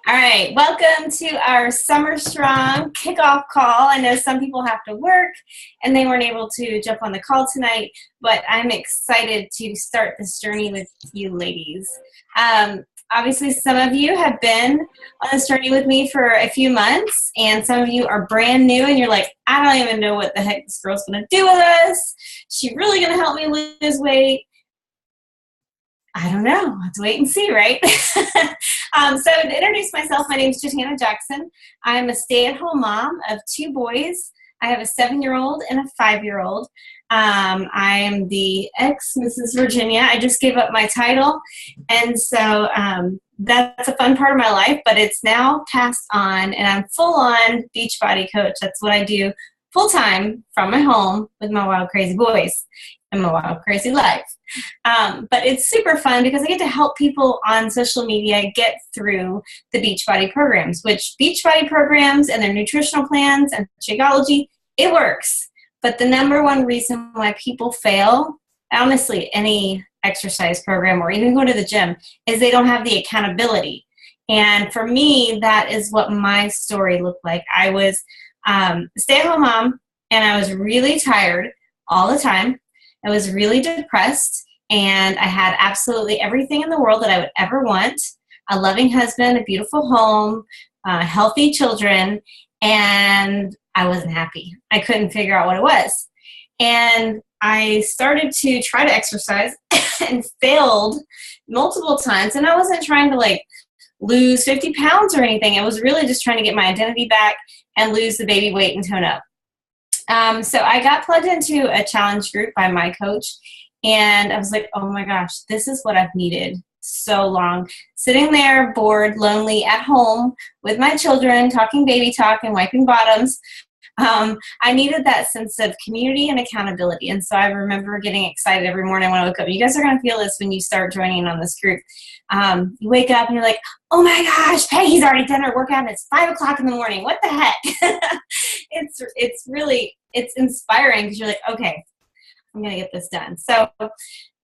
All right, welcome to our Summer Strong kickoff call. I know some people have to work and they weren't able to jump on the call tonight, but I'm excited to start this journey with you ladies. Obviously, some of you have been on this journey with me for a few months, and some of you are brand new and you're like, I don't even know what the heck this girl's gonna do with us. She really gonna help me lose weight? I don't know. Let's wait and see, right? So to introduce myself, my name is Jatana Jackson. I'm a stay-at-home mom of two boys. I have a 7-year-old and a 5-year-old. I am the ex-Mrs. Virginia. I just gave up my title, and so that's a fun part of my life, but it's now passed on, and I'm full-on Beachbody coach. That's what I do full-time from my home with my wild, crazy boys and my wild, crazy life. But it's super fun because I get to help people on social media get through the Beachbody programs, which Beachbody programs and their nutritional plans and Shakeology, it works. But the number one reason why people fail, honestly, any exercise program or even go to the gym, is they don't have the accountability. And for me, that is what my story looked like. I was a stay-at-home mom, and I was really tired all the time. I was really depressed, and I had absolutely everything in the world that I would ever want: a loving husband, a beautiful home, healthy children, and I wasn't happy. I couldn't figure out what it was. And I started to try to exercise and failed multiple times, and I wasn't trying to like lose 50 pounds or anything. I was really just trying to get my identity back and lose the baby weight and tone up. So I got plugged into a challenge group by my coach, and I was like, oh my gosh, this is what I've needed so long. Sitting there bored, lonely at home with my children, talking baby talk and wiping bottoms. I needed that sense of community and accountability. And so I remember getting excited every morning when I woke up. You guys are going to feel this when you start joining on this group. You wake up and you're like, oh my gosh, Peggy's already done her workout and it's 5 o'clock in the morning. What the heck? It's inspiring because you're like, okay, I'm going to get this done. So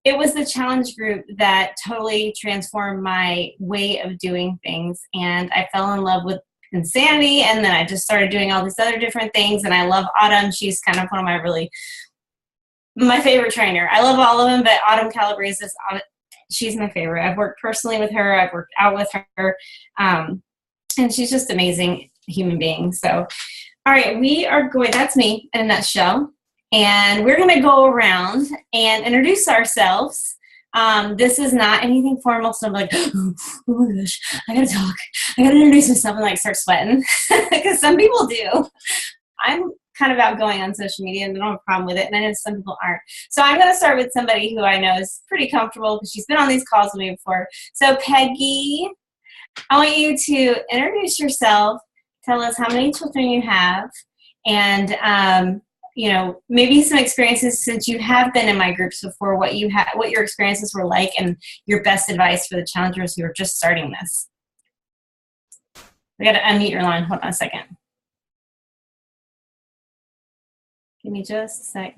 it was the challenge group that totally transformed my way of doing things. And I fell in love with insanity, and then I just started doing all these other different things. And I love Autumn. She's kind of one of my favorite trainer. I love all of them, but Autumn Calabrese she's my favorite. I've worked personally with her. I've worked out with her. And she's just an amazing human being. So, all right, that's me in a nutshell. And we're going to go around and introduce ourselves. This is not anything formal, so I'm like, oh my gosh, I gotta talk. I gotta introduce myself and like start sweating because some people do. I'm kind of outgoing on social media and I don't have a problem with it, and I know some people aren't. So I'm gonna start with somebody who I know is pretty comfortable because she's been on these calls with me before. So Peggy, I want you to introduce yourself, tell us how many children you have, and maybe some experiences since you have been in my groups before, what your experiences were like, and your best advice for the challengers who are just starting this. We got to unmute your line. Hold on a second. Give me just a sec.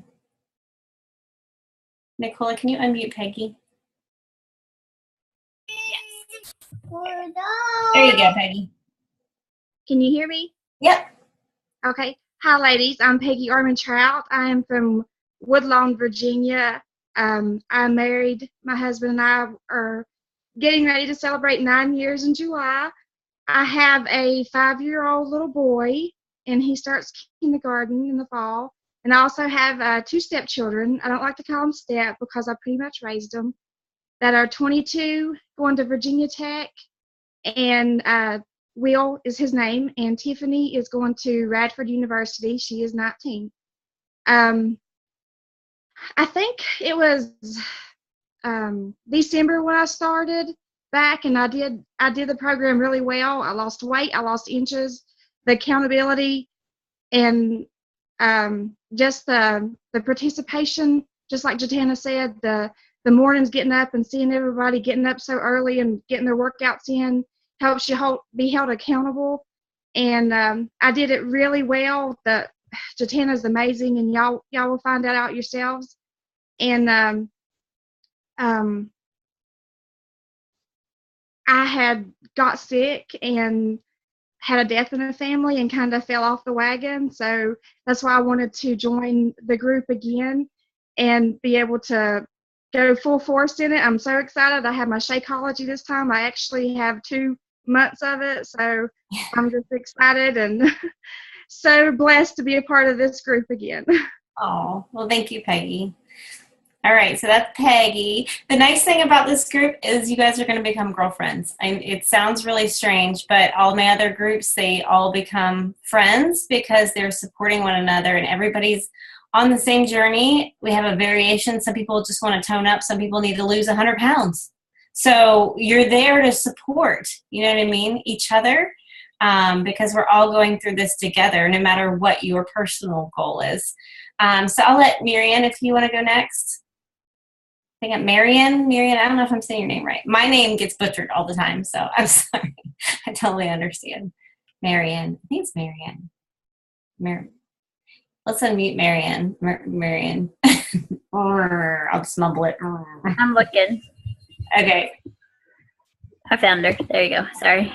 Nicola, can you unmute Peggy? Yes. There you go, Peggy. Can you hear me? Yep. Okay. Hi, ladies. I'm Peggy Armentrout. I am from Woodlawn, Virginia. I'm married. My husband and I are getting ready to celebrate 9 years in July. I have a 5-year-old little boy, and he starts kindergarten in the fall. And I also have 2 stepchildren. I don't like to call them step because I pretty much raised them, that are 22, going to Virginia Tech, and Will is his name, and Tiffany is going to Radford University. She is 19. I think it was December when I started back, and I did the program really well. I lost weight, I lost inches, the accountability, and just the participation. Just like Jatana said, the mornings getting up and seeing everybody getting up so early and getting their workouts in helps you be held accountable. And I did it really well. Jatana's amazing, and y'all will find that out yourselves. And I had got sick and had a death in the family and kind of fell off the wagon. So that's why I wanted to join the group again and be able to go full force in it. I'm so excited. I have my Shakeology this time. I actually have 2 months of it. So I'm just excited and so blessed to be a part of this group again. Oh, well, thank you, Peggy. All right, so that's Peggy. The nice thing about this group is you guys are going to become girlfriends. It sounds really strange, but all my other groups, they all become friends because they're supporting one another and everybody's on the same journey. We have a variation. Some people just want to tone up. Some people need to lose 100 pounds. So you're there to support, you know what I mean, each other, because we're all going through this together, no matter what your personal goal is. So I'll let Marianne, if you want to go next. I think Marianne, I don't know if I'm saying your name right. My name gets butchered all the time, so I'm sorry. I totally understand. Marianne. I think it's Marianne. Let's unmute Marianne. Marianne. I'll just mumble it. I'm looking. Okay. I found her. There you go. Sorry.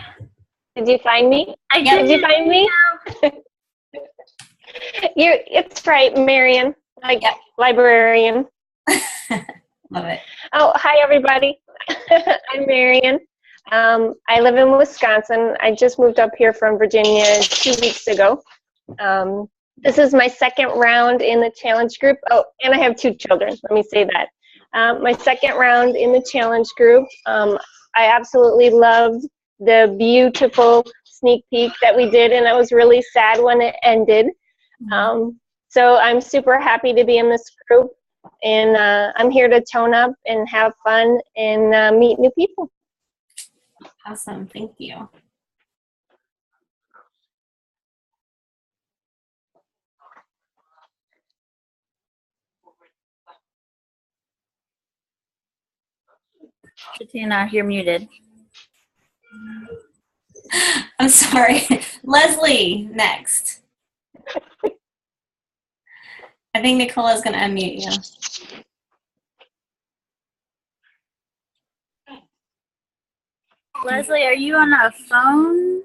Did you find me? Did you find me? It's right, Marion. Librarian. Love it. Oh, hi, everybody. I'm Marion. I live in Wisconsin. I just moved up here from Virginia 2 weeks ago. This is my second round in the challenge group. Oh, and I have 2 children. Let me say that. My second round in the challenge group. I absolutely loved the beautiful sneak peek that we did, and I was really sad when it ended. So I'm super happy to be in this group, and I'm here to tone up and have fun and meet new people. Awesome. Thank you. Tina, you're muted. I'm sorry. Leslie, next. I think Nicola's going to unmute you. Leslie, are you on a phone?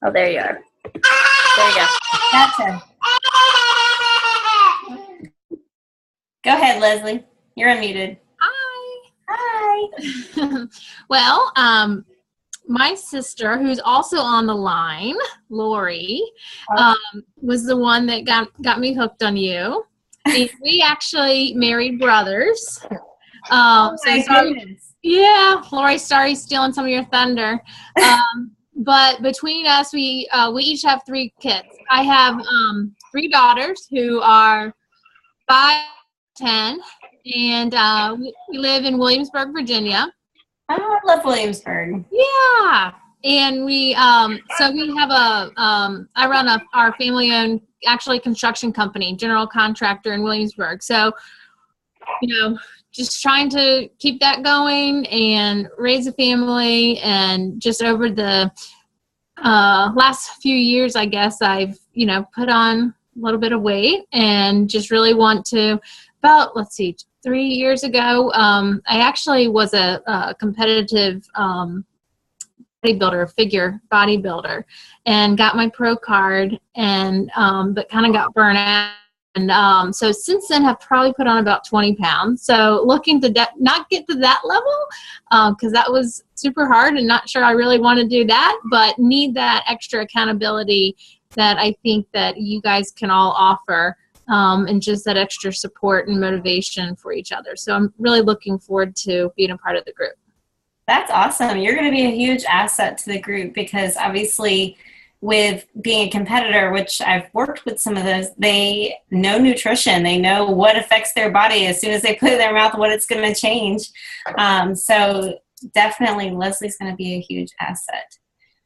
Oh, there you are. There you go. Gotcha. Go ahead, Leslie. You're unmuted. Hi. Well, my sister, who's also on the line, Lori, was the one that got me hooked on you. And we actually married brothers. Yeah, Lori, sorry, stealing some of your thunder. But between us, we each have 3 kids. I have 3 daughters who are 5, 10, and we live in Williamsburg, Virginia. Oh, I love Williamsburg. Yeah, and we so we have I run our family-owned actually construction company, general contractor in Williamsburg. So, just trying to keep that going and raise a family. And just over the last few years, I guess I've, put on a little bit of weight and just really want to, about, 3 years ago, I actually was a competitive figure bodybuilder, and got my pro card, and but kind of got burnt out. And so since then, have probably put on about 20 pounds. So looking to not get to that level, because that was super hard and not sure I really want to do that, but need that extra accountability that I think that you guys can all offer, and just that extra support and motivation for each other. So I'm really looking forward to being a part of the group. That's awesome. You're going to be a huge asset to the group, because obviously with being a competitor, which I've worked with some of those, they know nutrition. They know what affects their body as soon as they put it in their mouth, what it's going to change. So definitely Leslie's going to be a huge asset.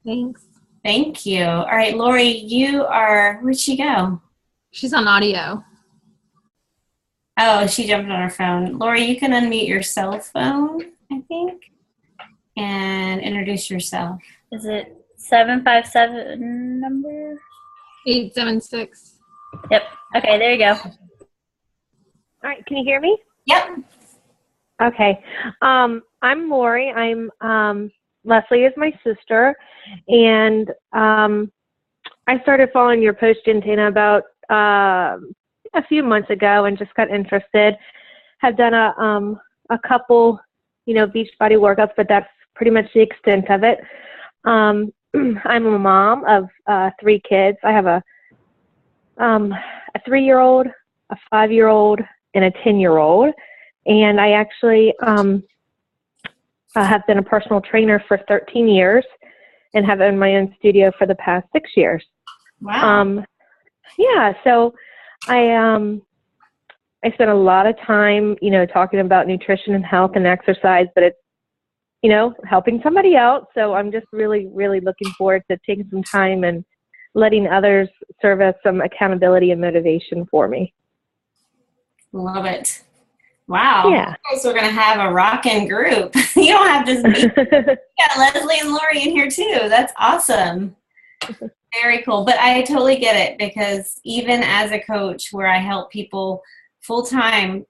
Thanks. Thank you. All right, Lori, where'd she go? She's on audio. Oh, she jumped on her phone. Lori, you can unmute your cell phone, I think, and introduce yourself. Is it 757 number? 876. Yep. Okay, there you go. All right, can you hear me? Yep. Okay. I'm Lori. Leslie is my sister, and I started following your post, Gentana, about a few months ago, and just got interested. Have done a couple, Beachbody workouts, but that's pretty much the extent of it. I'm a mom of 3 kids. I have a 3-year-old, a 5-year-old, and a 10-year-old. And I actually have been a personal trainer for 13 years and have owned my own studio for the past 6 years. Wow. Yeah, so I spend a lot of time, talking about nutrition and health and exercise, but it's, helping somebody else. So I'm just really, really looking forward to taking some time and letting others serve as some accountability and motivation for me. Love it. Wow. Yeah. So we're going to have a rockin' group. You don't have to be. You got Leslie and Lori in here too. That's awesome. Very cool. But I totally get it, because even as a coach where I help people full time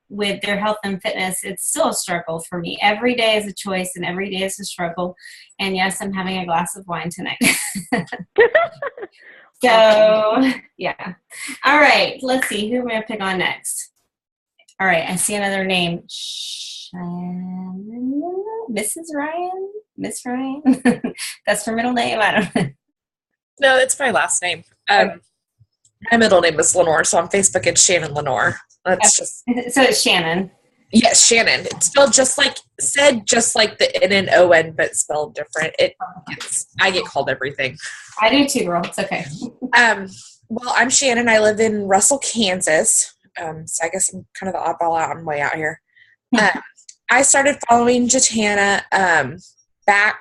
with their health and fitness, it's still a struggle for me. Every day is a choice and every day is a struggle. And yes, I'm having a glass of wine tonight. So yeah. All right. Let's see. Who am I going to pick on next? All right, I see another name. Mrs. Ryan? Miss Ryan? That's her middle name? I don't know. No, it's my last name. My middle name is Lenore, so on Facebook it's Shannon Lenore. That's just... So it's Shannon. Yes, Shannon. It's spelled just like the N and O-N, but spelled different. I get called everything. I do too, girl. It's okay. Well, I'm Shannon. I live in Russell, Kansas. So I guess I'm kind of the oddball out on my way out here. I started following Gentana back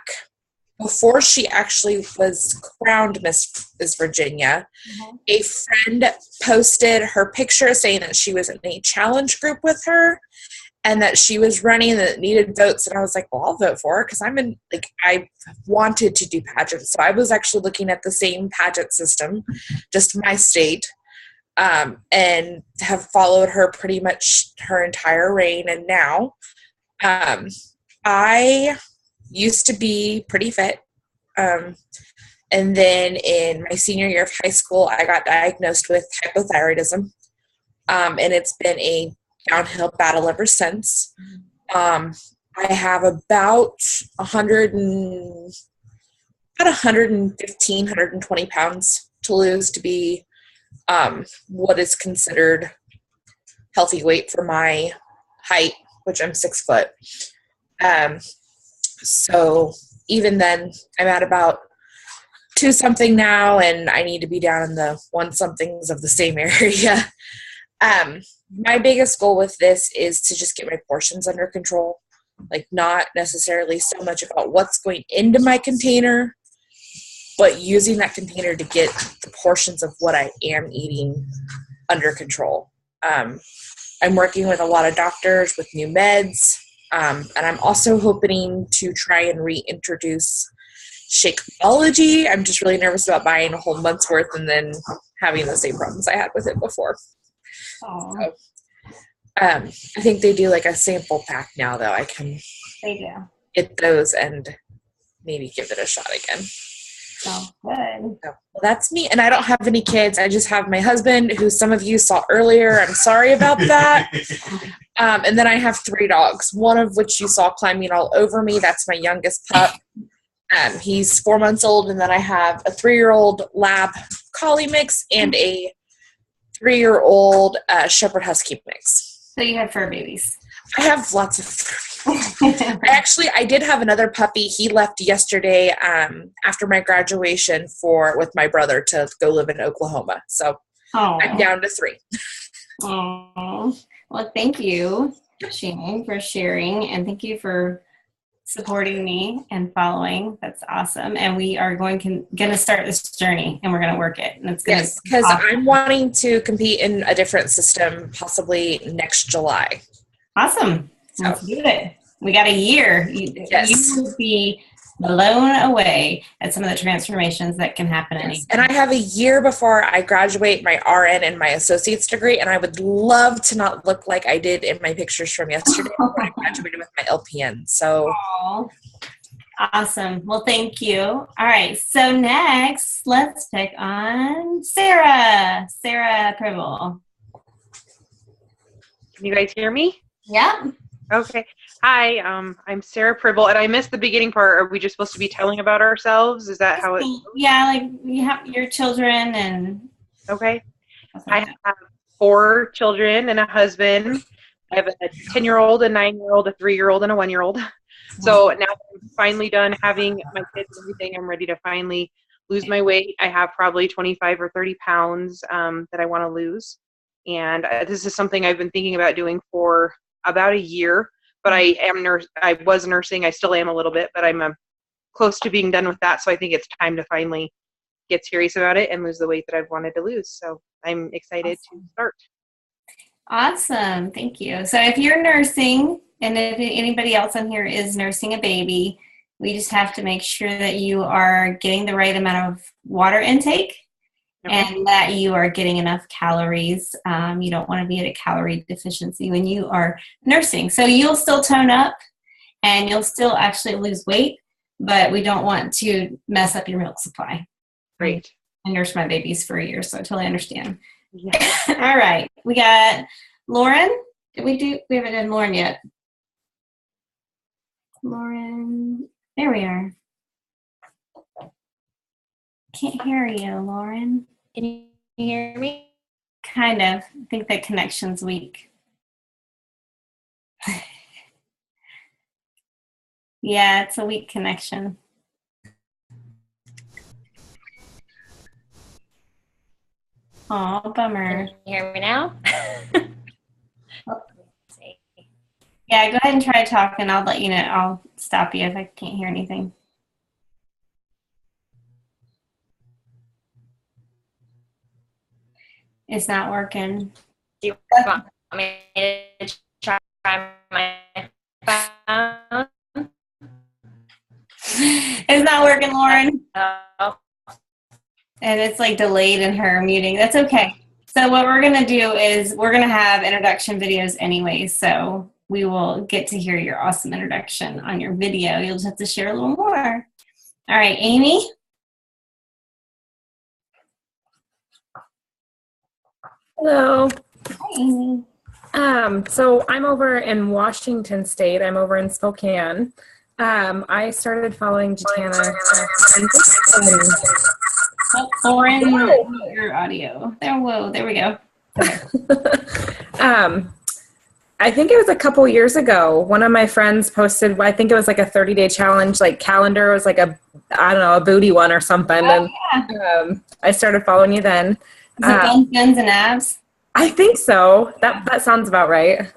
before she actually was crowned Miss Virginia. Mm-hmm. A friend posted her picture saying that she was in a challenge group with her and that she was running and that needed votes. And I was like, well, I'll vote for her because I wanted to do pageants. So I was actually looking at the same pageant system, just my state. And have followed her pretty much her entire reign. And now, I used to be pretty fit. And then in my senior year of high school, I got diagnosed with hypothyroidism. And it's been a downhill battle ever since. I have about 115, 120 pounds to lose to be what is considered healthy weight for my height, which I'm 6 foot. So even then, I'm at about 2 something now, and I need to be down in the 1 somethings of the same area. My biggest goal with this is to just get my portions under control, like not necessarily so much about what's going into my container, but using that container to get the portions of what I am eating under control. I'm working with a lot of doctors with new meds, and I'm also hoping to try and reintroduce Shakeology. I'm just really nervous about buying a whole month's worth and then having the same problems I had with it before. So, I think they do like a sample pack now, though. I can get those and maybe give it a shot again. Oh, good. So, well, that's me. And I don't have any kids. I just have my husband, who some of you saw earlier. I'm sorry about that. And then I have 3 dogs, one of which you saw climbing all over me. That's my youngest pup. He's 4 months old. And then I have a 3-year-old lab collie mix and a 3-year-old shepherd husky mix. So you have fur babies. I have lots of fur babies. I did have another puppy. He left yesterday after my graduation with my brother to go live in Oklahoma. So I'm down to 3. Oh, well, thank you, Shannon, for sharing, and thank you for supporting me and following. That's awesome. And we are going to start this journey, and we're going to work it. And it's yes, because awesome. I'm wanting to compete in a different system, possibly next July. Awesome. Let's do it. We got a year. Yes. You will be blown away at some of the transformations that can happen in And I have a year before I graduate my RN and my associate's degree, and I would love to not look like I did in my pictures from yesterday when I graduated with my LPN. So Aw. Awesome. Well, thank you. All right. So next, let's pick on Sarah. Sarah Pribble. Can you guys hear me? Yep. Okay. Hi, I'm Sarah Pribble, and I missed the beginning part. Are we just supposed to be telling about ourselves? Is that how it? Yeah, like you have your children and. Okay. stuff like I have 4 children and a husband. I have a 10-year-old, a 9-year-old, a 3-year-old, and a 1-year-old. So now that I'm finally done having my kids and everything, I'm ready to finally lose my weight. I have probably 25 or 30 pounds that I want to lose. And this is something I've been thinking about doing for about a year. But I was nursing. I still am a little bit, but I'm close to being done with that. So I think it's time to finally get serious about it and lose the weight that I've wanted to lose. So I'm excited to start. Awesome. Thank you. So if you're nursing, and if anybody else on here is nursing a baby, we just have to make sure that you are getting the right amount of water intake and that you are getting enough calories. You don't want to be at a calorie deficiency when you are nursing. So you'll still tone up and you'll still actually lose weight, but we don't want to mess up your milk supply. Great. I nursed my babies for a year, so I totally understand. Yeah. All right. We got Lauren. We haven't done Lauren yet. Lauren. There we are. Can't hear you, Lauren. Can you hear me? Kind of. I think the connection's weak. Yeah, it's a weak connection. Oh, bummer. Can you hear me now? Yeah, go ahead and try to talk, and I'll let you know. I'll stop you if I can't hear anything. It's not working. Do you want me to try my phone? It's not working, Lauren. Oh. And it's like delayed in her muting. That's okay. So what we're going to do is we're going to have introduction videos anyway. So we will get to hear your awesome introduction on your video. You'll just have to share a little more. All right, Amy. Hello. Hi, Amy. So I'm over in Washington State. I'm over in Spokane. I started following Jatana. Oh, Lauren, your audio. There we go. Okay. I think it was a couple years ago. One of my friends posted, I think it was like a 30-day challenge, like calendar. It was like a booty one or something. Oh, and yeah. I started following you then. Is it guns and abs? I think so. That sounds about right.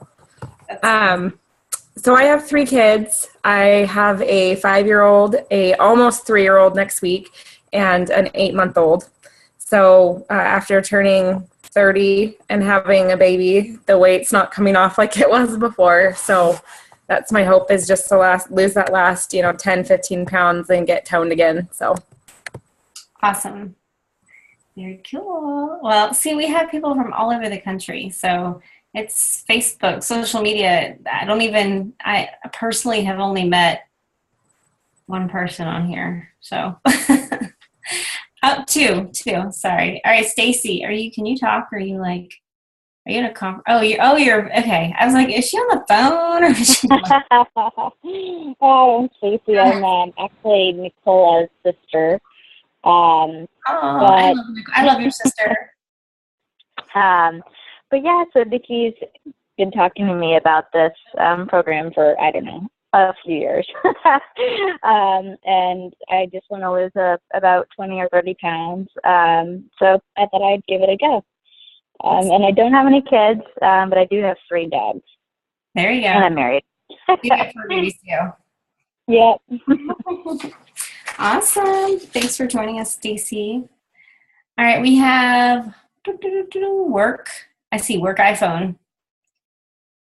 So I have 3 kids. I have a 5-year-old, a almost 3-year-old next week, and an 8-month-old. So after turning 30 and having a baby, the weight's not coming off like it was before. So that's my hope, is just to lose that last 10, 15 pounds and get toned again. So Awesome. Very cool. Well, see, we have people from all over the country. So it's Facebook, social media. I personally have only met one person on here. So, two. Sorry. All right, Stacy, can you talk? Or are you in a conference? You're okay. I was like, is she on the phone? Or is she I'm Stacy. I'm actually Nicola's sister. I love your sister. But yeah, so Nikki's been talking to me about this program for, I don't know, a few years. And I just want to lose about 20 or 30 pounds. So I thought I'd give it a go. And I don't have any kids, but I do have 3 dogs. There you go. And I'm married. You get 4 babies too. Yep. Awesome. Thanks for joining us, Stacy. All right, we have work. I see work iPhone.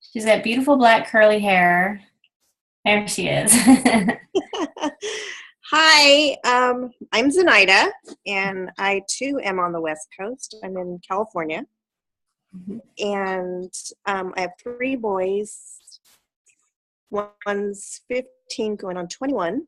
She's got beautiful black curly hair. There she is. Hi, I'm Zenaida, and I too am on the West Coast. I'm in California, and I have 3 boys. One's 15, going on 21,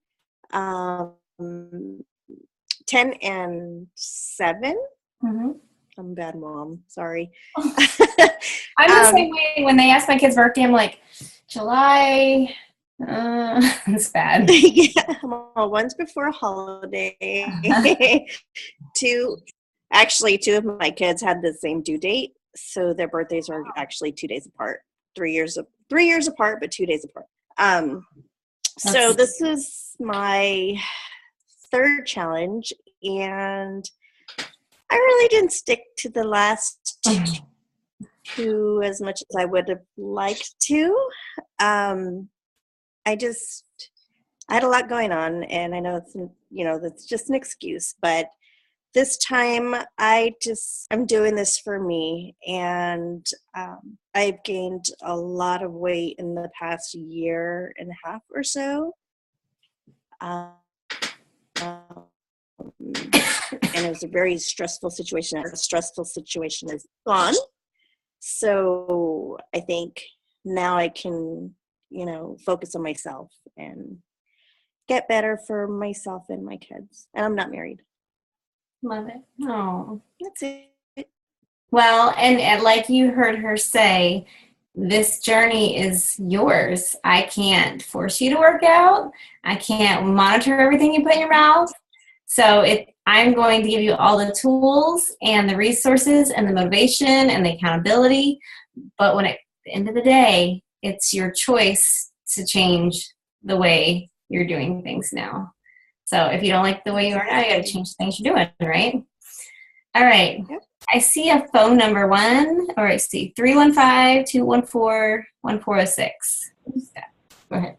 10 and 7. Mm-hmm. I'm a bad mom. Sorry. I'm the same way. When they ask my kid's birthday, I'm like, July. It's bad. Yeah, well, one's before a holiday. 2 of my kids had the same due date, so their birthdays are actually 2 days apart. 3 years apart, but 2 days apart. So this is my 3rd challenge, and I really didn't stick to the last 2 as much as I would have liked to. I had a lot going on, and I know that's just an excuse, but this time I'm doing this for me, and I've gained a lot of weight in the past year and a half or so. And it was a very stressful situation. The stressful situation is gone. So I think now I can, focus on myself and get better for myself and my kids. And I'm not married. Love it. Oh, that's it. Well, and like you heard her say, this journey is yours. I can't force you to work out. I can't monitor everything you put in your mouth. So I'm going to give you all the tools and the resources and the motivation and the accountability. But at the end of the day, it's your choice to change the way you're doing things now. So if you don't like the way you are now, you got to change the things you're doing, right? All right. Yep. I see a phone number 315-214-1406. Who's that? Go ahead.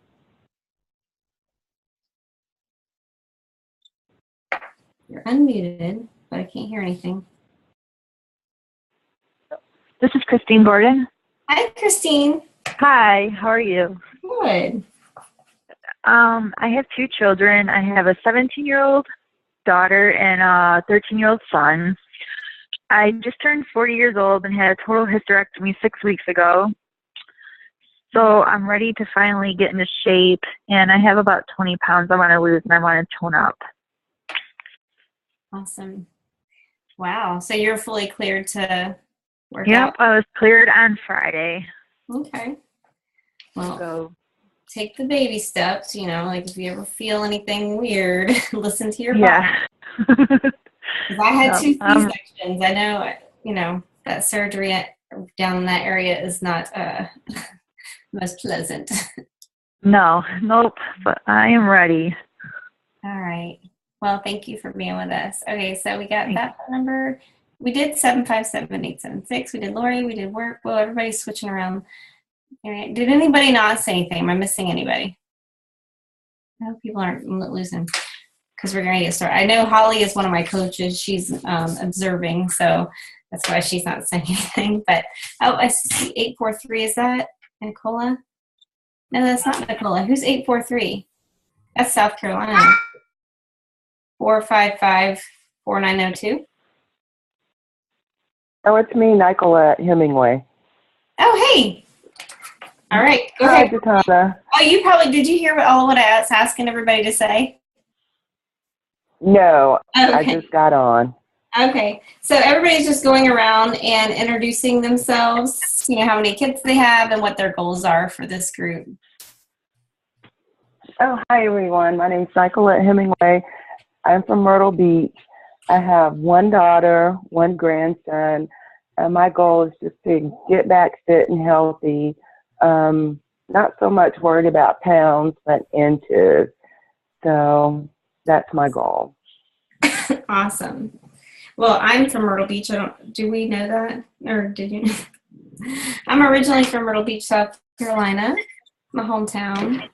You're unmuted, but I can't hear anything. This is Christine Gordon. Hi, Christine. Hi, how are you? Good. I have 2 children. I have a 17-year-old daughter and a 13-year-old son. I just turned 40 years old and had a total hysterectomy 6 weeks ago. So I'm ready to finally get into shape, and I have about 20 pounds I want to lose, and I want to tone up. Awesome. Wow. So you're fully cleared to work Yep, out? I was cleared on Friday. Okay. Well, take the baby steps, like if you ever feel anything weird, listen to your body. Yeah. Because I had 2 C-sections. I know, that surgery down in that area is not most pleasant. Nope, but I am ready. All right. Well, thank you for being with us. Okay, so we got that number. We did 757-876. We did Lori. We did work. Well, everybody's switching around. All right. Did anybody not say anything? Am I missing anybody? I hope people aren't losing because we're going to get started. I know Holly is one of my coaches. She's observing, so that's why she's not saying anything. But, I see 843. Is that Nicola? No, that's not Nicola. Who's 843? That's South Carolina. 455-4902. Oh, it's me, Nicolette Hemingway. Oh, hey. All right. Go Hi, ahead. Jatana. Oh, did you hear what I was asking everybody to say? No, Okay. I just got on. Okay. So everybody's just going around and introducing themselves, how many kids they have and what their goals are for this group. Oh, hi, everyone. My name's Nicolette Hemingway. I'm from Myrtle Beach. I have 1 daughter, 1 grandson, and my goal is just to get back fit and healthy. Not so much worried about pounds, but inches. So that's my goal. Awesome. Well, I'm from Myrtle Beach. Do we know that? Or did you? I'm originally from Myrtle Beach, South Carolina, my hometown.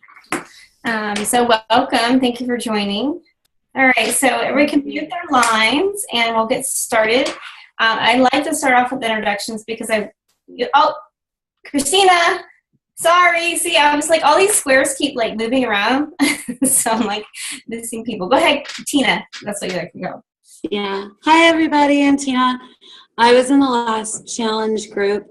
So welcome. Thank you for joining. All right, so everybody can mute their lines, and we'll get started. I'd like to start off with introductions because Christina, Sorry. See, I was like, all these squares keep like moving around. So I'm like missing people. Go ahead, Tina. That's what you can go. Yeah. Hi, everybody. I'm Tina. I was in the last challenge group.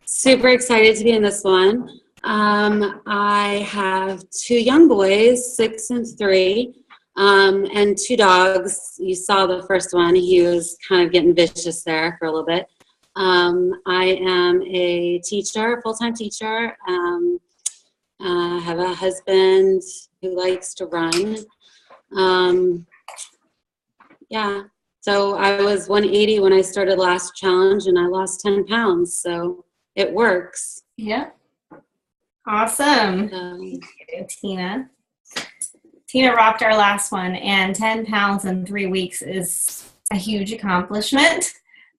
Super excited to be in this one. I have 2 young boys, 6 and 3, and 2 dogs. You saw the first one. He was kind of getting vicious there for a little bit. I am a teacher, a full-time teacher. I have a husband who likes to run. Yeah, so I was 180 when I started last challenge, and I lost 10 pounds, so it works. Yeah. Awesome. Thank you, Tina. Tina rocked our last one, and 10 pounds in 3 weeks is a huge accomplishment.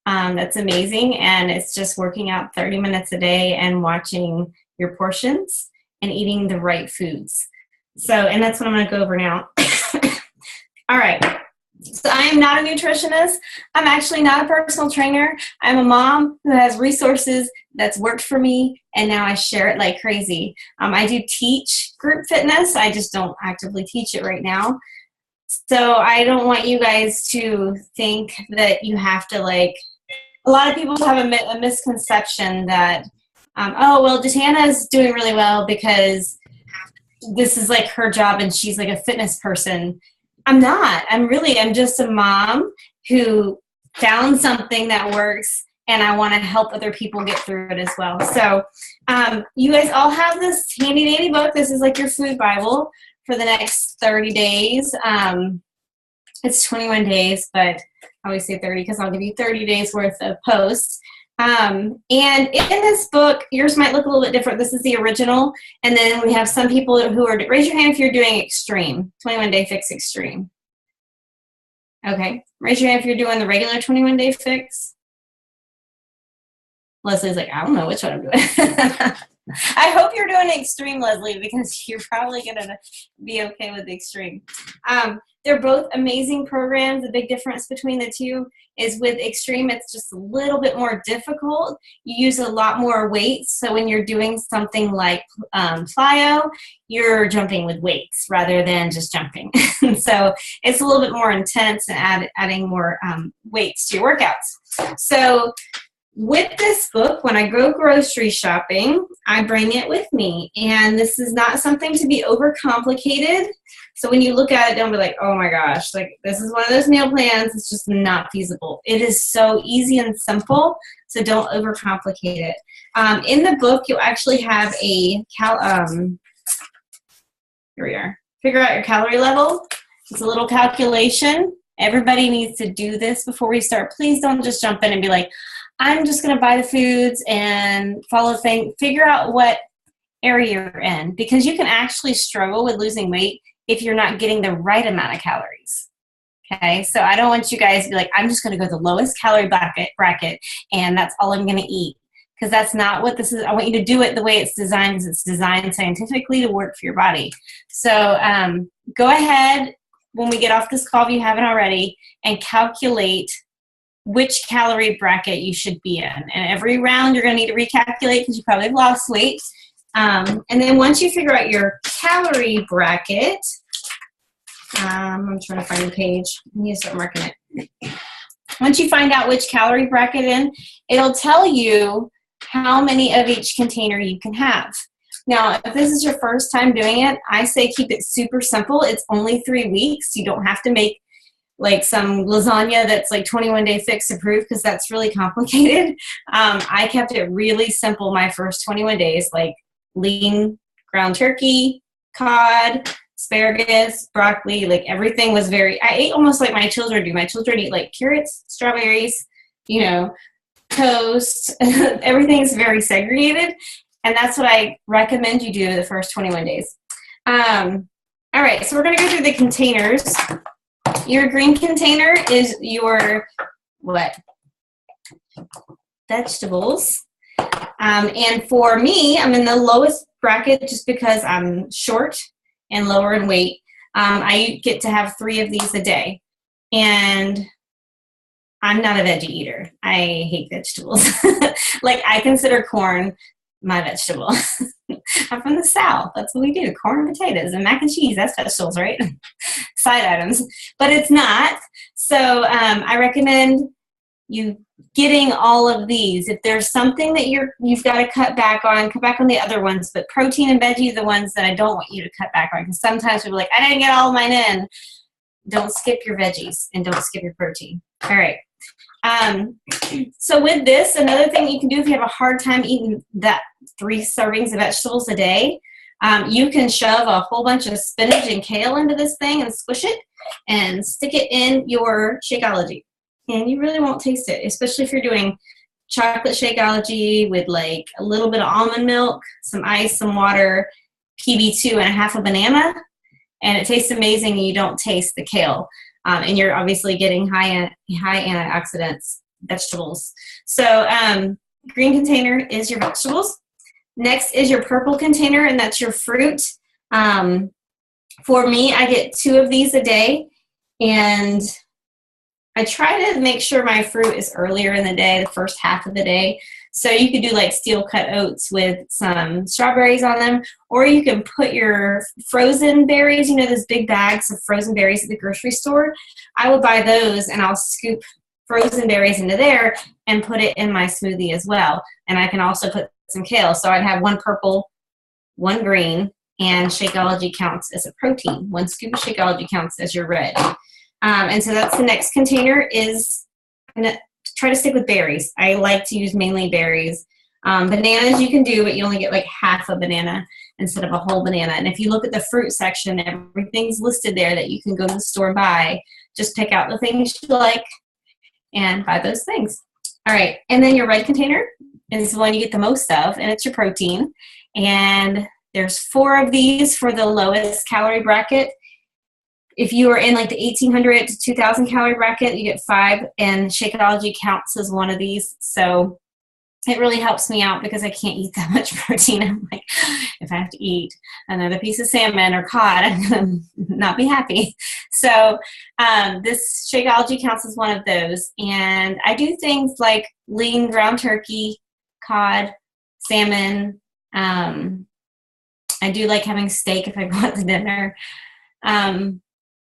That's amazing, and it's just working out 30 minutes a day and watching your portions and eating the right foods. So, and that's what I'm going to go over now. All right. So I am not a nutritionist. I'm actually not a personal trainer. I'm a mom who has resources that's worked for me, and now I share it like crazy. I do teach group fitness. I just don't actively teach it right now. So I don't want you guys to think that you have to like, a lot of people have a misconception that, oh, well, Jatana is doing really well because this is like her job and she's like a fitness person. I'm not. I'm just a mom who found something that works, and I want to help other people get through it as well. So you guys all have this handy dandy book. This is like your food Bible for the next 30 days. It's 21 days, but I always say 30 because I'll give you 30 days worth of posts. And in this book, yours might look a little bit different. This is the original. And then we have some people who are, raise your hand if you're doing extreme, 21 Day Fix Extreme. Okay. Raise your hand if you're doing the regular 21 Day Fix. Leslie's like, I don't know which one I'm doing. I hope you're doing extreme, Leslie, because you're probably going to be okay with the extreme. They're both amazing programs. The big difference between the two is with extreme, it's just a little bit more difficult. You use a lot more weights. So when you're doing something like plyo, you're jumping with weights rather than just jumping. So it's a little bit more intense and adding more weights to your workouts. So with this book, when I go grocery shopping, I bring it with me. And this is not something to be overcomplicated. So when you look at it, don't be like, oh my gosh, like this is one of those meal plans. It's just not feasible. It is so easy and simple. So don't overcomplicate it. In the book, you'll actually have a, here we are, figure out your calorie level. It's a little calculation. Everybody needs to do this before we start. Please don't just jump in and be like, I'm just going to buy the foods and follow the thing. Figure out what area you're in, because you can actually struggle with losing weight if you're not getting the right amount of calories. Okay, so I don't want you guys to be like, I'm just going to go the lowest calorie bracket and that's all I'm going to eat, because that's not what this is. I want you to do it the way it's designed, because it's designed scientifically to work for your body. So go ahead when we get off this call, if you haven't already, and calculate which calorie bracket you should be in. And every round you're going to need to recalculate because you probably have lost weight. And then once you figure out your calorie bracket, I'm trying to find the page. I need to start marking it. Once you find out which calorie bracket in, it'll tell you how many of each container you can have. Now, if this is your first time doing it, I say keep it super simple. It's only 3 weeks. You don't have to make like some lasagna that's like 21 Day Fix approved, because that's really complicated. I kept it really simple my first 21 days, like lean ground turkey, cod, asparagus, broccoli, like everything was I ate almost like my children do. My children eat like carrots, strawberries, you know, toast. Everything's very segregated. And that's what I recommend you do the first 21 days. All right, so we're going to go through the containers. Your green container is your what? Vegetables. And for me, I'm in the lowest bracket just because I'm short and lower in weight. I get to have 3 of these a day. And I'm not a veggie eater. I hate vegetables. Like, I consider corn my vegetable. I'm from the South. That's what we do. Corn and potatoes and mac and cheese. That's vegetables, right? Side items. But it's not. So I recommend you getting all of these. If there's something that you've got to cut back on the other ones. But protein and veggies are the ones that I don't want you to cut back on. Because sometimes people are like, I didn't get all of mine in. Don't skip your veggies and don't skip your protein. All right. So with this, another thing you can do if you have a hard time eating that 3 servings of vegetables a day, you can shove a whole bunch of spinach and kale into this thing and squish it and stick it in your Shakeology. And you really won't taste it, especially if you're doing chocolate Shakeology with like a little bit of almond milk, some ice, some water, PB2, and a half a banana. And it tastes amazing and you don't taste the kale. And you're obviously getting high antioxidants, vegetables. So green container is your vegetables. Next is your purple container, and that's your fruit. For me, I get 2 of these a day, and I try to make sure my fruit is earlier in the day, the first half of the day. So you could do like steel cut oats with some strawberries on them, or you can put your frozen berries, you know, those big bags of frozen berries at the grocery store. I will buy those and I'll scoop frozen berries into there and put it in my smoothie as well. And I can also put some kale. So I'd have 1 purple, 1 green, and Shakeology counts as a protein. 1 scoop of Shakeology counts as your red. And so that's the next container is, I'm going to try to stick with berries. I like to use mainly berries. Bananas you can do, but you only get like half a banana instead of a whole banana. And if you look at the fruit section, everything's listed there that you can go to the store and buy. Just pick out the things you like and buy those things. All right, and then your red container is the one you get the most of, and it's your protein. And there's 4 of these for the lowest calorie bracket. If you are in like the 1,800 to 2,000 calorie bracket, you get 5, and Shakeology counts as one of these. So it really helps me out because I can't eat that much protein. I'm like, if I have to eat another piece of salmon or cod, I'm going to not be happy. So this Shakeology counts as one of those. And I do things like lean ground turkey, cod, salmon. I do like having steak if I go out to dinner.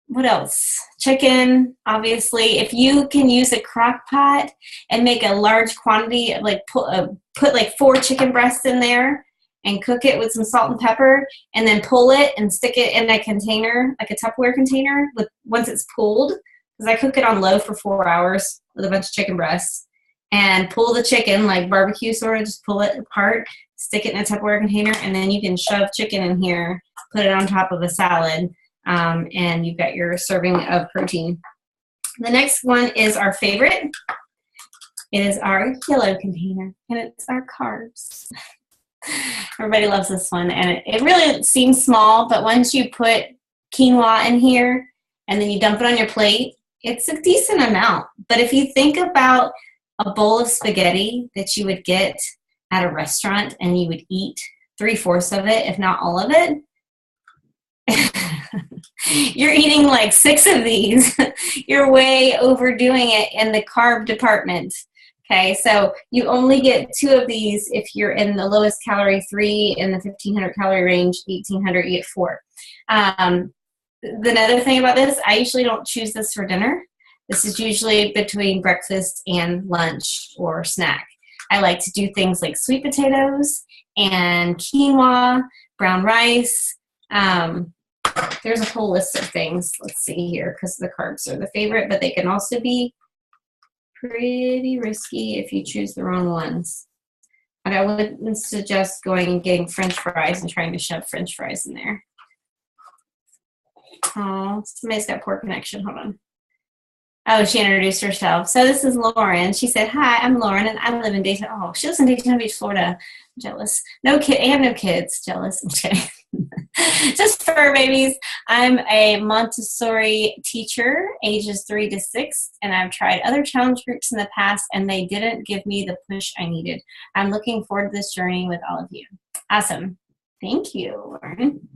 What else? Chicken, obviously. If you can use a crock pot and make a large quantity of like put like 4 chicken breasts in there and cook it with some salt and pepper, and then pull it and stick it in a container, like a Tupperware container, with once it's pulled, because I cook it on low for 4 hours with a bunch of chicken breasts, and pull the chicken like barbecue sort of, just pull it apart, stick it in a Tupperware container, and then you can shove chicken in here, put it on top of a salad. And you've got your serving of protein. The next one is our favorite. It is our yellow container, and it's our carbs. Everybody loves this one, and it really seems small, but once you put quinoa in here and then you dump it on your plate, it's a decent amount. But if you think about a bowl of spaghetti that you would get at a restaurant and you would eat 3/4 of it, if not all of it, you're eating like 6 of these. You're way overdoing it in the carb department. Okay, so you only get 2 of these if you're in the lowest calorie 3, in the 1,500 calorie range, 1,800, you get 4. The other thing about this, I usually don't choose this for dinner. This is usually between breakfast and lunch or snack. I like to do things like sweet potatoes and quinoa, brown rice. There's a whole list of things. Let's see here, because the carbs are the favorite, but they can also be pretty risky if you choose the wrong ones. And I wouldn't suggest going and getting French fries and trying to shove French fries in there. Oh, somebody's got poor connection. Hold on. Oh, she introduced herself. So this is Lauren. She said, "Hi, I'm Lauren, and I live in Daytona." Oh, she lives in Daytona Beach, Florida. I'm jealous. No kid. I have no kids. Jealous. I'm kidding. Just fur babies. I'm a Montessori teacher, ages 3 to 6, and I've tried other challenge groups in the past, and they didn't give me the push I needed. I'm looking forward to this journey with all of you. Awesome. Thank you, Lauren.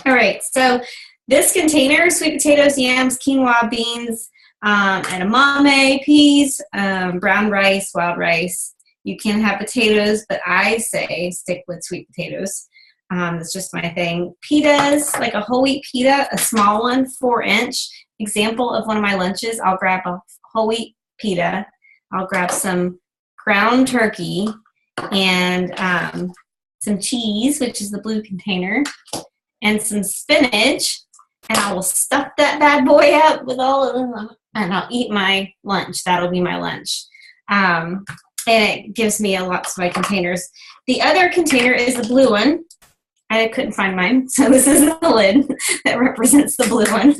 All right. So this container: sweet potatoes, yams, quinoa, beans, edamame, peas, brown rice, wild rice, You can have potatoes, but I say stick with sweet potatoes. That's just my thing. Pitas, like a whole wheat pita, a small one, 4-inch. Example of one of my lunches, I'll grab a whole wheat pita. I'll grab some ground turkey and some cheese, which is the blue container, and some spinach, and I will stuff that bad boy up with all of them, and I'll eat my lunch. That'll be my lunch. And it gives me lots of my containers. The other container is the blue one. I couldn't find mine, so this is the lid that represents the blue one.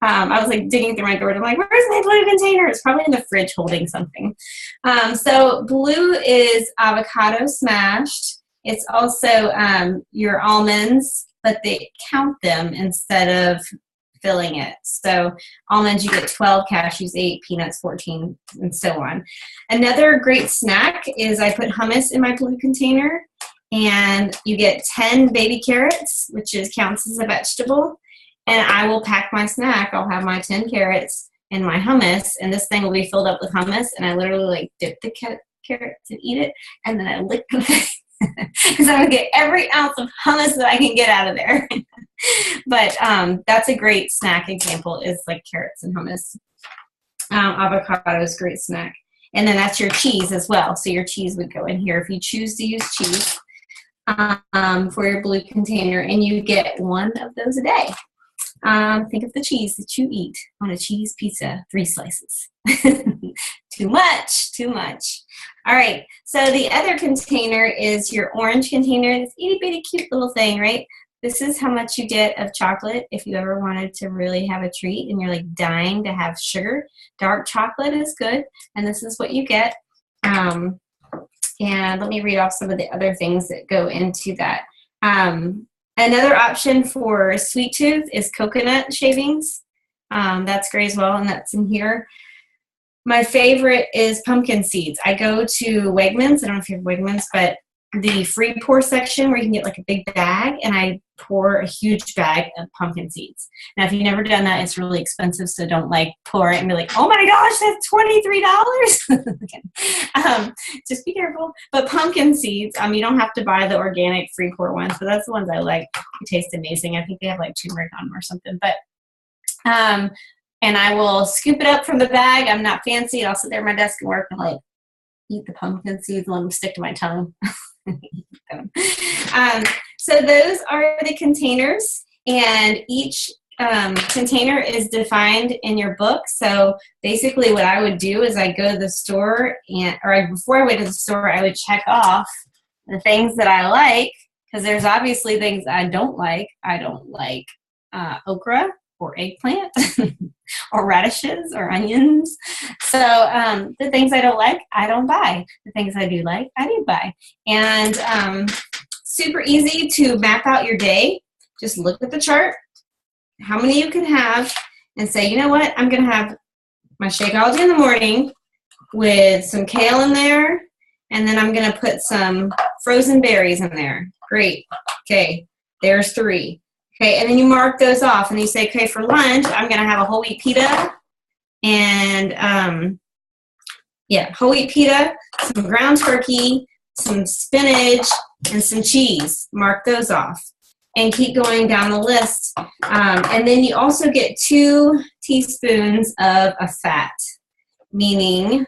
I was like digging through my drawer. I'm like, where's my blue container? It's probably in the fridge holding something. So blue is avocado smashed. It's also your almonds, but they count them instead of filling it. So almonds, you get 12, cashews 8, peanuts 14, and so on. Another great snack is I put hummus in my blue container, and you get 10 baby carrots, which counts as a vegetable, and I will pack my snack. I'll have my 10 carrots and my hummus, and this thing will be filled up with hummus, and I literally like dip the carrots and eat it, and then I lick the thing. Because I'm going to get every ounce of hummus that I can get out of there. But that's a great snack example, is like carrots and hummus. Avocado is a great snack. And then that's your cheese as well. So your cheese would go in here if you choose to use cheese for your blue container. And you get one of those a day. Think of the cheese that you eat on a cheese pizza, 3 slices. Too much. All right, so the other container is your orange container. This itty bitty cute little thing, right? This is how much you get of chocolate if you ever wanted to really have a treat and you're like dying to have sugar. Dark chocolate is good, and this is what you get. And let me read off some of the other things that go into that. Another option for sweet tooth is coconut shavings. That's great as well, and that's in here. My favorite is pumpkin seeds. I go to Wegmans. I don't know if you have Wegmans, but the free pour section where you can get like a big bag, and I pour a huge bag of pumpkin seeds. Now, if you've never done that, it's really expensive, so don't like pour it and be like, oh my gosh, that's $23. Just be careful. But pumpkin seeds, you don't have to buy the organic free pour ones, but that's the ones I like. They taste amazing. I think they have like turmeric on them or something. But and I will scoop it up from the bag. I'm not fancy. I'll sit there at my desk and work and like eat the pumpkin seeds and let them stick to my tongue. So those are the containers, and each container is defined in your book. So basically what I would do is I go to the store, before I went to the store, I would check off the things that I like, because there's obviously things I don't like. I don't like okra or eggplant or radishes or onions. So the things I don't like, I don't buy. The things I do like, I do buy. And super easy to map out your day. Just look at the chart, how many you can have, and say, you know what, I'm going to have my Shakeology in the morning with some kale in there, and then I'm going to put some frozen berries in there. Great. Okay, there's 3. Okay, and then you mark those off, and you say, okay, for lunch, I'm going to have a whole wheat pita, and, whole wheat pita, some ground turkey, some spinach, and some cheese. Mark those off, and keep going down the list. And then you also get 2 teaspoons of a fat, meaning,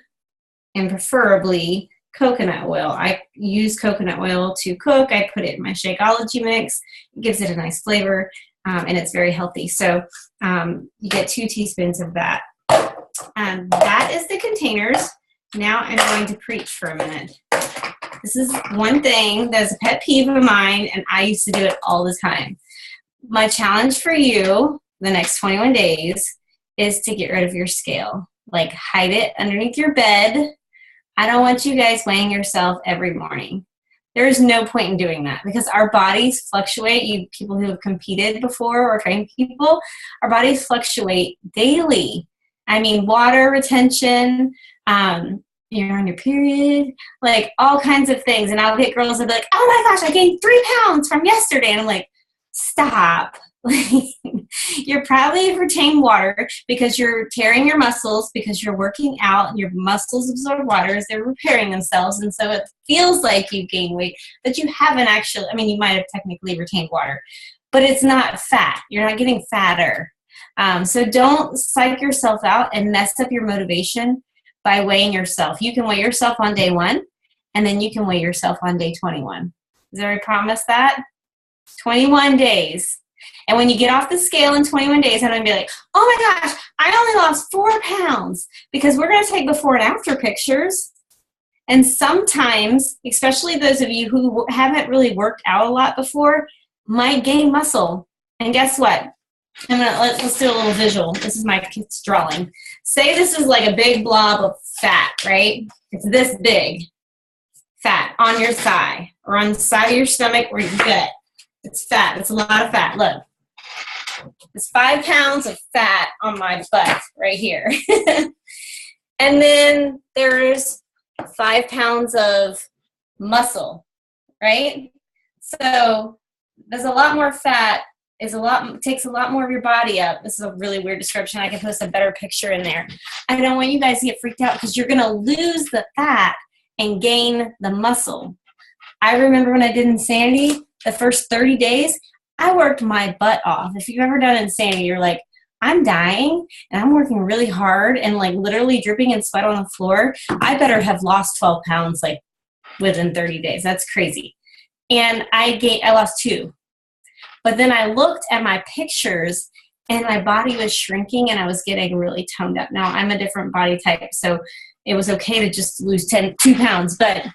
and preferably, coconut oil. I use coconut oil to cook. I put it in my Shakeology mix. It gives it a nice flavor, and it's very healthy. So you get 2 teaspoons of that. That is the containers. Now I'm going to preach for a minute. This is one thing that's a pet peeve of mine, and I used to do it all the time. My challenge for you the next 21 days is to get rid of your scale. Like, hide it underneath your bed. I don't want you guys weighing yourself every morning. There is no point in doing that, because our bodies fluctuate. You people who have competed before or trained people, our bodies fluctuate daily. I mean, water retention, you're on your period, like all kinds of things. And I'll get girls that be like, oh my gosh, I gained 3 pounds from yesterday. And I'm like, stop. You're probably retained water because you're tearing your muscles because you're working out and your muscles absorb water as they're repairing themselves. And so it feels like you gain weight, but you haven't actually, I mean, you might have technically retained water, but it's not fat. You're not getting fatter. So don't psych yourself out and mess up your motivation by weighing yourself. You can weigh yourself on day 1, and then you can weigh yourself on day 21. Does everybody promise that? 21 days. And when you get off the scale in 21 days, I'm going to be like, oh my gosh, I only lost 4 pounds, because we're going to take before and after pictures. And sometimes, especially those of you who haven't really worked out a lot before, might gain muscle. And guess what? Let's do a little visual. This is my kid's drawing. Say this is like a big blob of fat, right? It's this big fat on your thigh or on the side of your stomach or your gut. It's fat. It's a lot of fat. Look. It's 5 pounds of fat on my butt right here. And then there's 5 pounds of muscle, right? So there's a lot more fat. Takes a lot more of your body up. This is a really weird description. I can post a better picture in there. I don't want you guys to get freaked out because you're going to lose the fat and gain the muscle. I remember when I did Insanity, the first 30 days, I worked my butt off. If you've ever done Insanity, you're like, I'm dying and I'm working really hard and like literally dripping in sweat on the floor. I better have lost 12 pounds like within 30 days. That's crazy. And I lost 2. But then I looked at my pictures and my body was shrinking and I was getting really toned up. Now I'm a different body type, so it was okay to just lose 2 pounds. But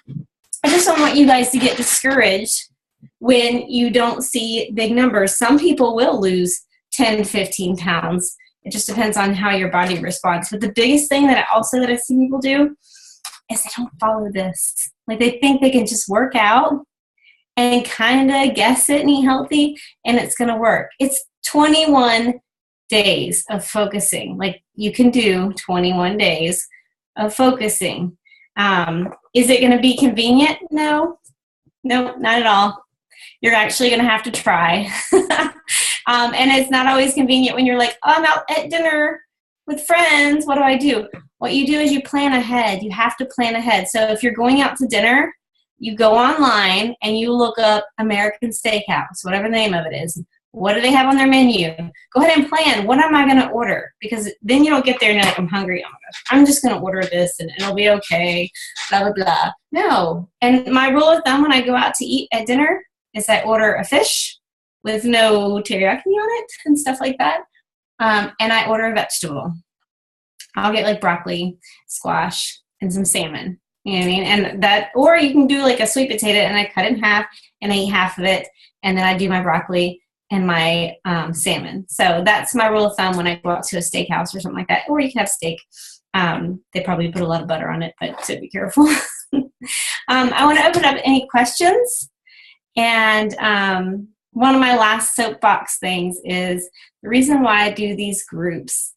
I just don't want you guys to get discouraged when you don't see big numbers. Some people will lose 10, 15 pounds. It just depends on how your body responds. But the biggest thing that I see people do is they don't follow this. Like they think they can just work out and kind of guess it and eat healthy and it's going to work. It's 21 days of focusing. Like you can do 21 days of focusing. Is it going to be convenient? No, not at all. You're actually going to have to try. And it's not always convenient when you're like, oh, I'm out at dinner with friends. What do I do? What you do is you plan ahead. You have to plan ahead. So if you're going out to dinner, you go online and you look up American Steakhouse, whatever the name of it is. What do they have on their menu? Go ahead and plan. What am I going to order? Because then you don't get there and you're like, I'm hungry. Oh my gosh, I'm just going to order this and it'll be okay. Blah, blah, blah. No. And my rule of thumb when I go out to eat at dinner is I order a fish with no teriyaki on it and stuff like that. And I order a vegetable. I'll get like broccoli, squash, and some salmon. You know what I mean? And that, or you can do like a sweet potato and I cut it in half and I eat half of it. And then I do my broccoli and my salmon. So that's my rule of thumb when I go out to a steakhouse or something like that. Or you can have steak. They probably put a lot of butter on it, but so be careful. I want to open up any questions. And one of my last soapbox things is the reason why I do these groups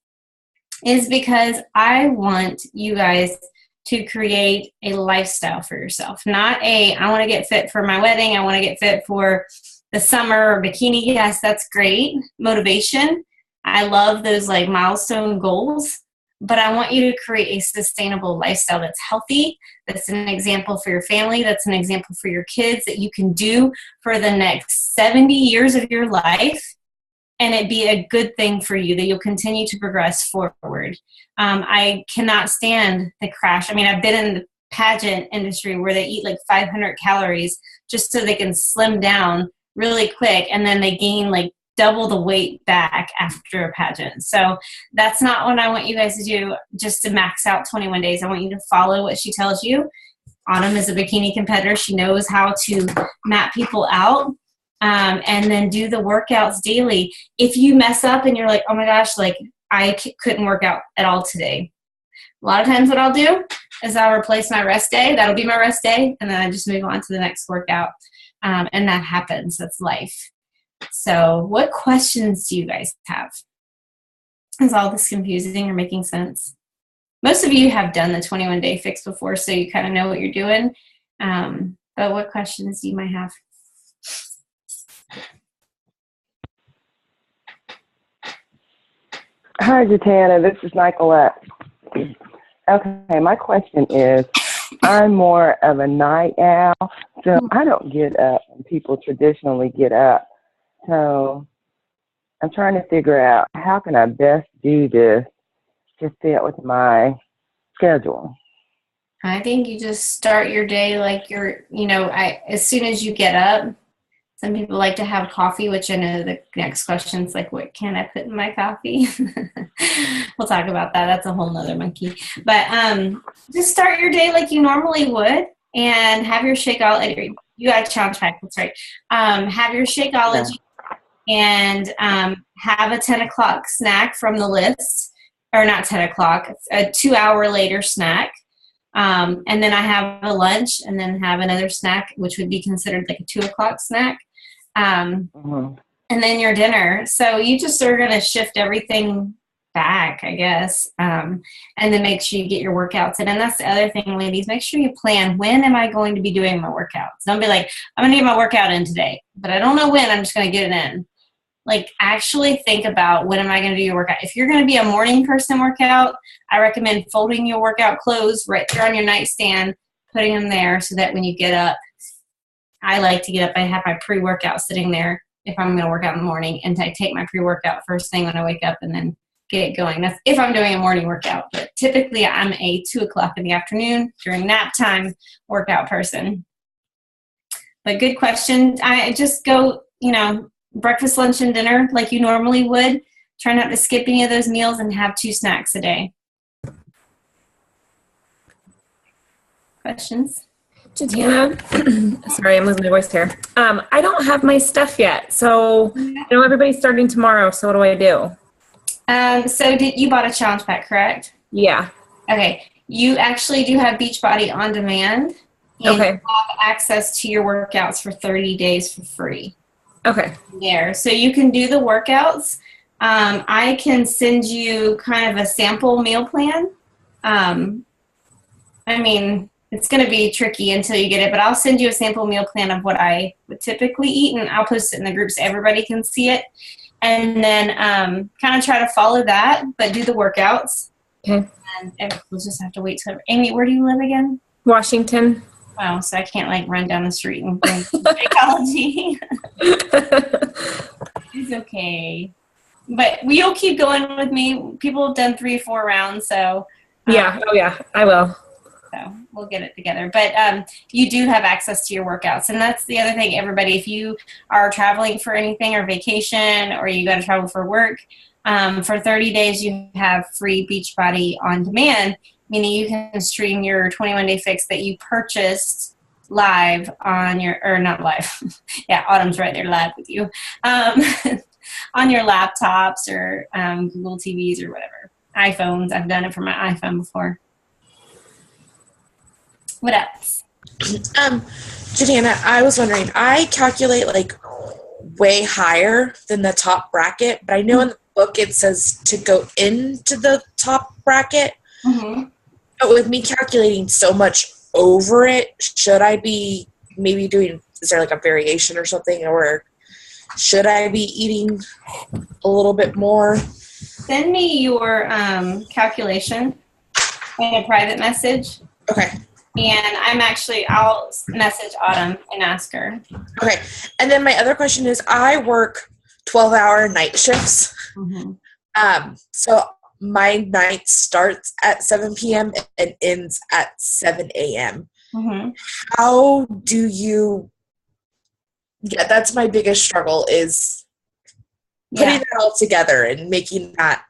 is because I want you guys to create a lifestyle for yourself. Not I want to get fit for my wedding. I want to get fit for the summer or bikini. Yes, that's great. Motivation. I love those like milestone goals. But I want you to create a sustainable lifestyle that's healthy, that's an example for your family, that's an example for your kids, that you can do for the next 70 years of your life, and it be a good thing for you, that you'll continue to progress forward. I cannot stand the crash. I mean, I've been in the pageant industry where they eat like 500 calories just so they can slim down really quick, and then they gain like double the weight back after a pageant. So that's not what I want you guys to do, just to max out 21 days. I want you to follow what she tells you. Autumn is a bikini competitor. She knows how to map people out, and then do the workouts daily. If you mess up and you're like, oh my gosh, like I couldn't work out at all today. A lot of times what I'll do is I'll replace my rest day. That'll be my rest day. And then I just move on to the next workout. And that happens. That's life. So what questions do you guys have? Is all this confusing or making sense? Most of you have done the 21-day fix before, so you kind of know what you're doing. But what questions do you might have? Hi, Jatana. This is Nicolette. Okay, my question is, I'm more of a night owl, so I don't get up when people traditionally get up. So I'm trying to figure out how can I best do this to fit with my schedule. I think you just start your day like as soon as you get up. Some people like to have coffee, which I know the next question is like, what can I put in my coffee? We'll talk about that. That's a whole nother monkey. But just start your day like you normally would and have your Shakeology. You got a challenge pack, that's right. Have your Shakeology and have a 10 o'clock snack from the list. Or not 10 o'clock, a 2 hour later snack. And then I have a lunch and then have another snack, which would be considered like a 2 o'clock snack. And then your dinner. So you just are going to shift everything back, I guess. And then make sure you get your workouts in. And that's the other thing, ladies. Make sure you plan, when am I going to be doing my workouts? Don't be like, I'm going to get my workout in today, but I don't know when. I'm just going to get it in. Like, actually think about, when am I going to do your workout? If you're going to be a morning person workout, I recommend folding your workout clothes right there on your nightstand, putting them there so that when you get up, I like to get up, I have my pre-workout sitting there if I'm going to work out in the morning, and I take my pre-workout first thing when I wake up and then get it going. That's if I'm doing a morning workout. But typically I'm a 2 o'clock in the afternoon during nap time workout person. But good question. I just go, breakfast, lunch, and dinner like you normally would. Try not to skip any of those meals and have 2 snacks a day. Questions? Jatana, sorry, I'm losing my voice here. I don't have my stuff yet, so I know everybody's starting tomorrow, so what do I do? So you bought a challenge pack, correct? Yeah. Okay. You actually do have Beachbody on demand. And you have access to your workouts for 30 days for free. Okay. There. So you can do the workouts. I can send you kind of a sample meal plan. It's going to be tricky until you get it, but I'll send you a sample meal plan of what I would typically eat, and I'll post it in the group so everybody can see it. And then kind of try to follow that, but do the workouts. Okay. And we'll just have to wait till. Amy, where do you live again? Washington. Wow, so I can't run down the street and bring Shakeology. It's okay. But you'll keep going with me. People have done 3 or 4 rounds, so. Yeah, I will. So we'll get it together. But you do have access to your workouts. And that's the other thing, everybody. If you are traveling for anything or vacation, or you got to travel for work, for 30 days you have free Beachbody on demand, meaning you can stream your 21-day fix that you purchased live on your, or not live. Yeah, Autumn's right there live with you. On your laptops or Google TVs or whatever. iPhones. I've done it for my iPhone before. What else? Jatana, I was wondering, I calculate way higher than the top bracket, but I know in the book it says to go into the top bracket. Mm-hmm. But with me calculating so much over it, should I be maybe doing, is there a variation or something, or should I be eating a little bit more? Send me your calculation in a private message. Okay. And I'll message Autumn and ask her. Okay. And then my other question is, I work 12-hour night shifts. Mm-hmm. So my night starts at 7 p.m. and ends at 7 a.m. Mm-hmm. How do you, that's my biggest struggle, is putting that all together and making that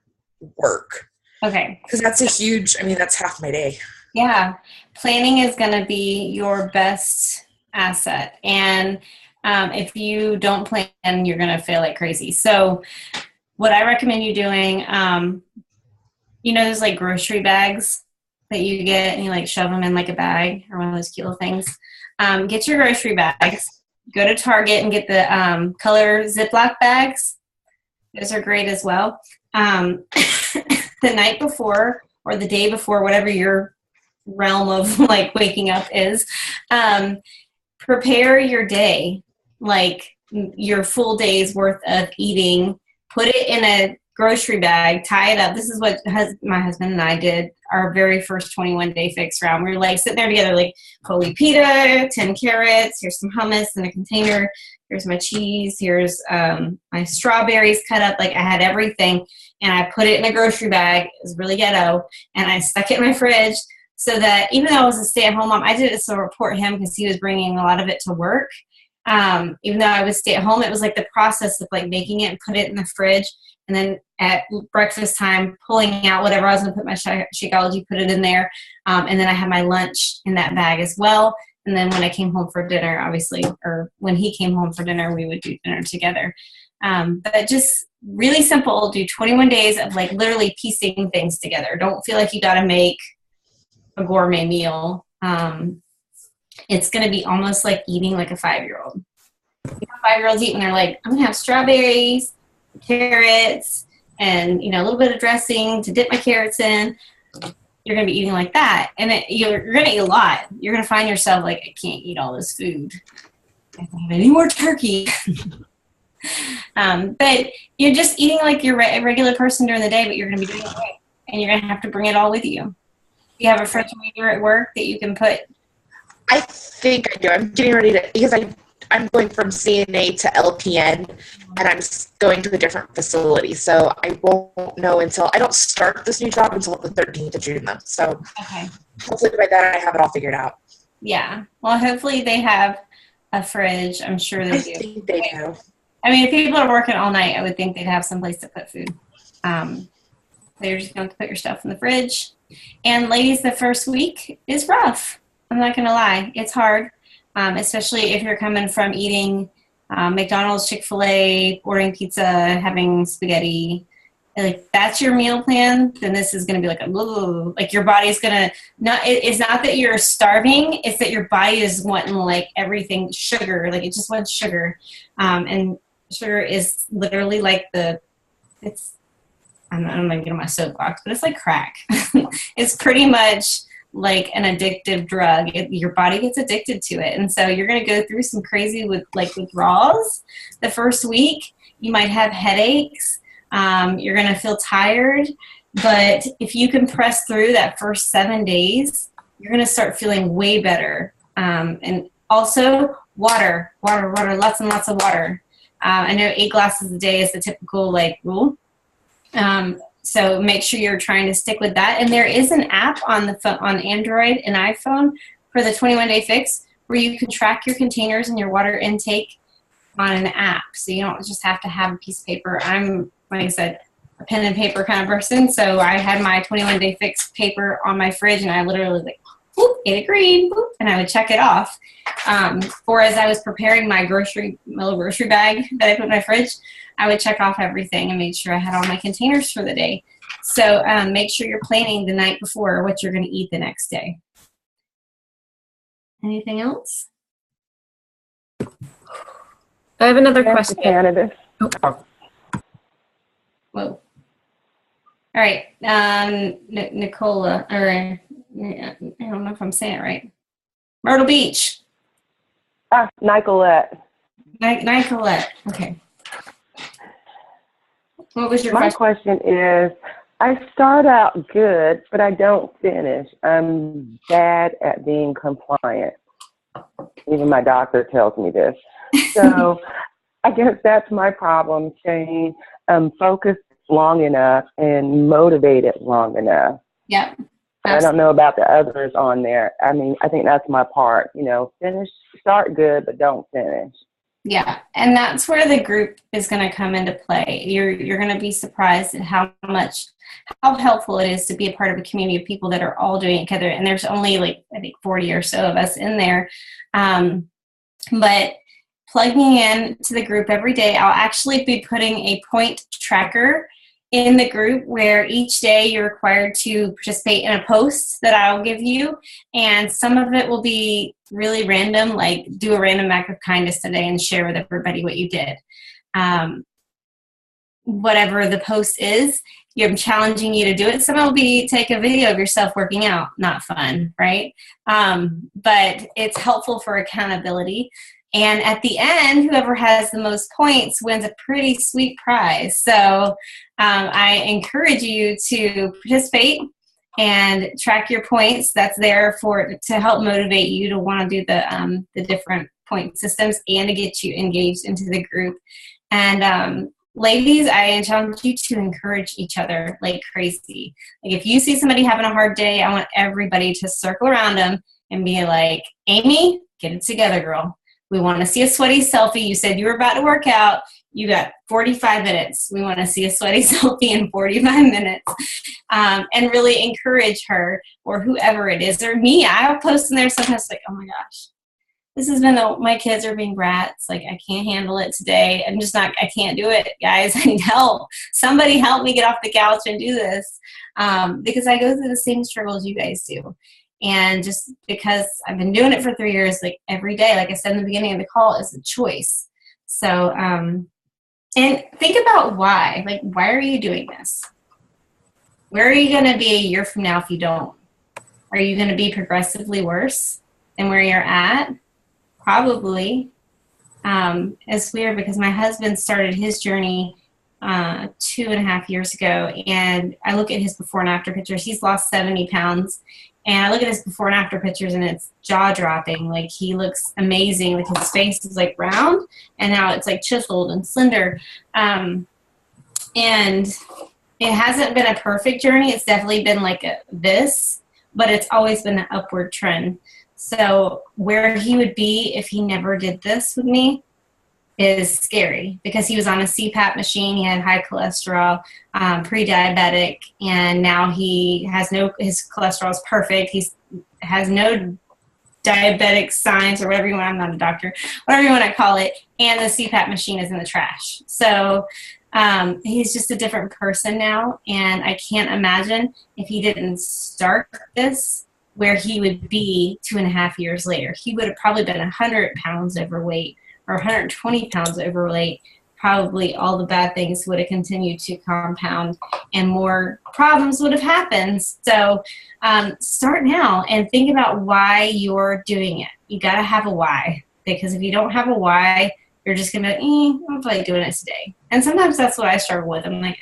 work. Okay. Because that's that's half my day. Yeah. Planning is going to be your best asset. And if you don't plan, you're going to fail like crazy. So what I recommend you doing, those grocery bags that you get and you shove them in a bag, or one of those cute little things. Get your grocery bags. Go to Target and get the color Ziploc bags. Those are great as well. The night before or the day before, whatever your realm of waking up is, prepare your day, your full day's worth of eating. Put it in a grocery bag, tie it up. This is what my husband and I did our very first 21-day fix round. We were like sitting there together, like holy pita, 10 carrots, here's some hummus in a container, here's my cheese, here's my strawberries cut up. Like I had everything, and I put it in a grocery bag. It was really ghetto, and I stuck it in my fridge so that even though I was a stay-at-home mom, I did it to report him because he was bringing a lot of it to work. Even though I would stay at home, it was like the process of like making it and put it in the fridge, and then at breakfast time pulling out whatever I was going to put my Shakeology, put it in there, and then I had my lunch in that bag as well. And then when I came home for dinner, obviously, or when he came home for dinner, we would do dinner together. But just really simple. Do 21 days of like literally piecing things together. Don't feel like you got to make a gourmet meal. It's going to be almost like eating like a 5-year-old. 5-year-olds eat when they're like, I'm going to have strawberries, carrots, and, you know, a little bit of dressing to dip my carrots in. You're going to be eating like that. And you're going to eat a lot. You're going to find yourself like, I can't eat all this food. I don't have any more turkey. But you're just eating like you're a regular person during the day, but you're going to be doing it right. And you're going to have to bring it all with you. You have a refrigerator at work that you can put. I think I do. I'm getting ready to, because I'm going from CNA to LPN, and I'm going to a different facility. So I won't know until, I don't start this new job until the 13th of June, though. So hopefully by then I have it all figured out. Yeah. Well, hopefully they have a fridge. I'm sure they do. I think they do. I mean, if people are working all night, I would think they'd have some place to put food. They're just going to put your stuff in the fridge. And ladies, the first week is rough. I'm not going to lie. It's hard, especially if you're coming from eating McDonald's, Chick-fil-A, ordering pizza, having spaghetti. Like, that's your meal plan, then this is going to be like like your body's going to it's not that you're starving, it's that your body is wanting like everything sugar. Like it just wants sugar. And sugar is literally like I'm not going to get on my soapbox, but it's like crack. It's pretty much like an addictive drug. Your body gets addicted to it. And so you're going to go through some crazy withdrawals the first week. You might have headaches. You're going to feel tired. But if you can press through that first 7 days, you're going to start feeling way better. And also water, lots and lots of water. I know 8 glasses a day is the typical rule. So make sure you're trying to stick with that. And there is an app on the phone, on Android and iPhone for the 21-day fix where you can track your containers and your water intake on an app. So you don't just have to have a piece of paper. I'm, like I said, a pen and paper kind of person. So I had my 21-day fix paper on my fridge, and I literally whoop, get it green, whoop, and I would check it off. Or as I was preparing my little grocery bag that I put in my fridge, I would check off everything and make sure I had all my containers for the day. So make sure you're planning the night before what you're going to eat the next day. Anything else? I have another question. Cannabis. Oh. Whoa. All right. Nicola, or I don't know if I'm saying it right. Myrtle Beach. Nicolette. Nicolette. Okay. What was your My question? question is, I start out good, but I don't finish. I'm bad at being compliant. Even my doctor tells me this. So I guess that's my problem, staying focused long enough and motivated long enough. Yeah. I don't know about the others on there. I mean, I think that's my part. Start good, but don't finish. Yeah, and that's where the group is going to come into play. You're going to be surprised at how helpful it is to be a part of a community of people that are all doing it together. And there's only I think 40 or so of us in there. But plugging in to the group every day, I'll actually be putting a point tracker in the group where each day you're required to participate in a post that I'll give you. And some of it will be really random, like do a random act of kindness today and share with everybody what you did. Whatever the post is, I'm challenging you to do it. Some will be take a video of yourself working out. Not fun, right? But it's helpful for accountability. And at the end, whoever has the most points wins a pretty sweet prize. So I encourage you to participate and track your points. That's there to help motivate you to want to do the different point systems and to get you engaged into the group. And ladies, I challenge you to encourage each other like crazy. Like if you see somebody having a hard day, I want everybody to circle around them and be like, Amy, get it together, girl. We want to see a sweaty selfie. You said you were about to work out. You got 45 minutes. We want to see a sweaty selfie in 45 minutes. And really encourage her or whoever it is. Or me, I'll post in there sometimes like, oh my gosh, this has been, my kids are being brats. Like, I can't handle it today. I can't do it, guys. I need help. Somebody help me get off the couch and do this. Because I go through the same struggles you guys do. And just because I've been doing it for 3 years, like every day, like I said in the beginning of the call, is a choice. So, and think about why. Like, why are you doing this? Where are you going to be a year from now if you don't? Are you going to be progressively worse than where you're at? Probably. It's weird because my husband started his journey 2.5 years ago, and I look at his before and after pictures. He's lost 70 pounds. And I look at his before and after pictures, and it's jaw-dropping. Like, he looks amazing. Like, his face is, like, round, and now it's, like, chiseled and slender. And it hasn't been a perfect journey. It's definitely been, like, this, but it's always been an upward trend. So where he would be if he never did this with me is scary, because he was on a CPAP machine. He had high cholesterol, pre-diabetic, and now his cholesterol is perfect. He has no diabetic signs or whatever you want. I'm not a doctor, whatever you want to call it. And the CPAP machine is in the trash. So he's just a different person now. And I can't imagine if he didn't start this, where he would be 2.5 years later. He would have probably been 100 pounds overweight, or 120 pounds overweight. Probably all the bad things would have continued to compound and more problems would have happened. So start now and think about why you're doing it. You got to have a why, because if you don't have a why, you're just going to be like, I'm probably doing it today. And sometimes that's what I struggle with. I'm like,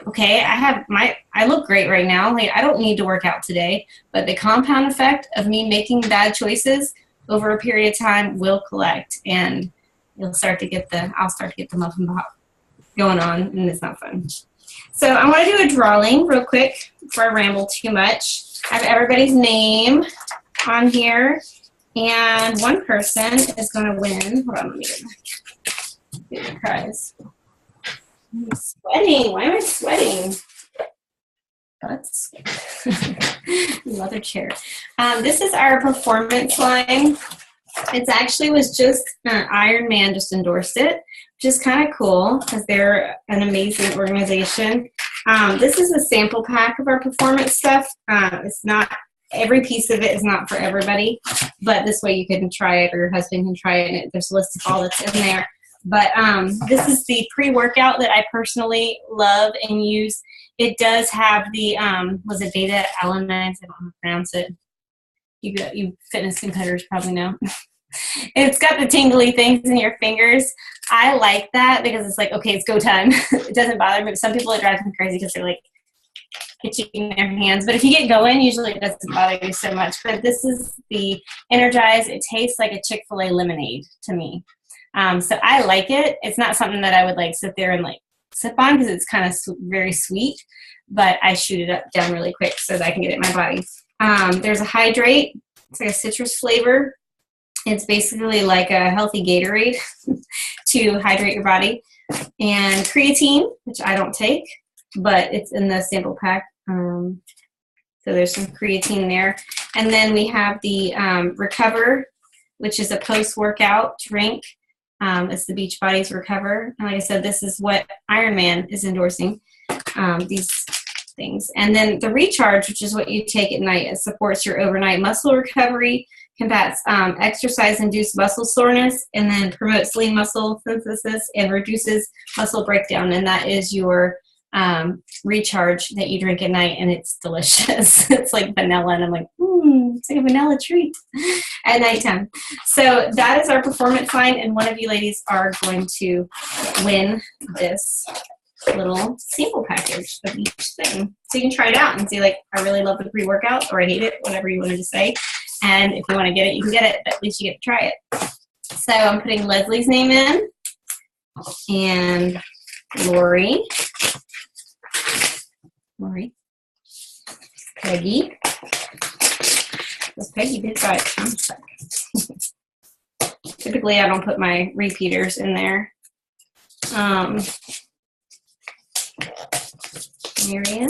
okay, I look great right now. Like, I don't need to work out today, but the compound effect of me making bad choices over a period of time will collect, and I'll start to get the muffin pop going on, and it's not fun. So I want to do a drawing real quick before I ramble too much. I have everybody's name on here, and one person is going to win. Hold on, let me get the prize. I'm sweating. Why am I sweating? That's leather chair. This is our performance line. It actually was just Ironman just endorsed it, which is kind of cool because they're an amazing organization. This is a sample pack of our performance stuff. It's not, every piece of it is not for everybody, but this way you can try it, or your husband can try it, and there's a list of all that's in there. But this is the pre-workout that I personally love and use. It does have the, was it beta-alanine? I don't know how to pronounce it. You fitness competitors probably know. It's got the tingly things in your fingers. I like that because it's like, okay, it's go time. It doesn't bother me. Some people, it drives me crazy because they're like itching their hands. But if you get going, usually it doesn't bother you so much. But this is the Energize. It tastes like a Chick-fil-A lemonade to me. So I like it. It's not something that I would like sit there and like sip on because it's kind of very sweet, but I shoot it up down really quick so that I can get it in my body. There's a Hydrate. It's like a citrus flavor. It's basically like a healthy Gatorade to hydrate your body. And creatine, which I don't take, but it's in the sample pack. So there's some creatine there. And then we have the Recover, which is a post-workout drink. It's the Beachbody's Recover. And like I said, this is what Ironman is endorsing, these things. And then the Recharge, which is what you take at night. It supports your overnight muscle recovery, combats exercise-induced muscle soreness, and then promotes lean muscle synthesis and reduces muscle breakdown. And that is your Recharge that you drink at night, and it's delicious. It's like vanilla, and I'm like, It's like a vanilla treat at nighttime. So that is our performance line, and one of you ladies are going to win this little sample package of each thing. So you can try it out and see, like, I really love the pre-workout, or I hate it, whatever you wanted to say. And if you want to get it, you can get it, but at least you get to try it. So I'm putting Leslie's name in, and Lori, Peggy. Because Peggy did try it. Typically, I don't put my repeaters in there. Marion.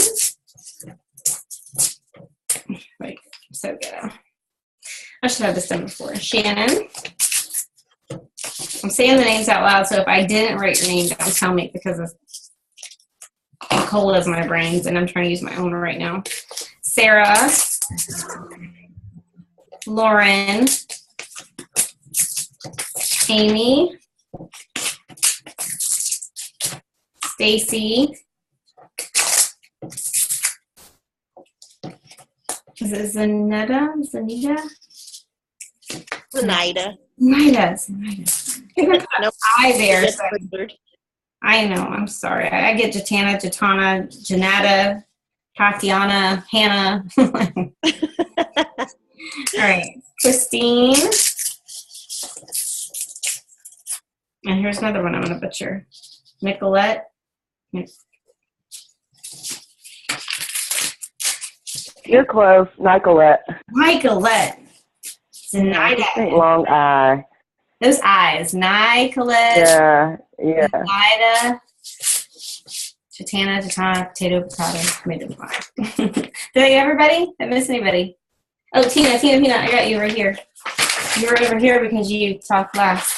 Wait, so good. I should have this done before. Shannon. I'm saying the names out loud, so if I didn't write your name down, tell me, because of cold as my brains, and I'm trying to use my own right now. Sarah. Lauren. Amy. Stacy. Is it Zanetta? Zenaida. Nope. I there. So I know. I'm sorry. I get Jatana, Janetta, Tatiana, Hannah. All right. Christine. And here's another one I'm going to butcher. Nicolette. You're close, Nicolette. Zenaida. Long I. Those eyes. Nicolette. Yeah. Zenaida. Jatana, potato, tomato pie. Did I get everybody? Did I miss anybody? Oh, Tina, I got you right here. You're over here because you talked last.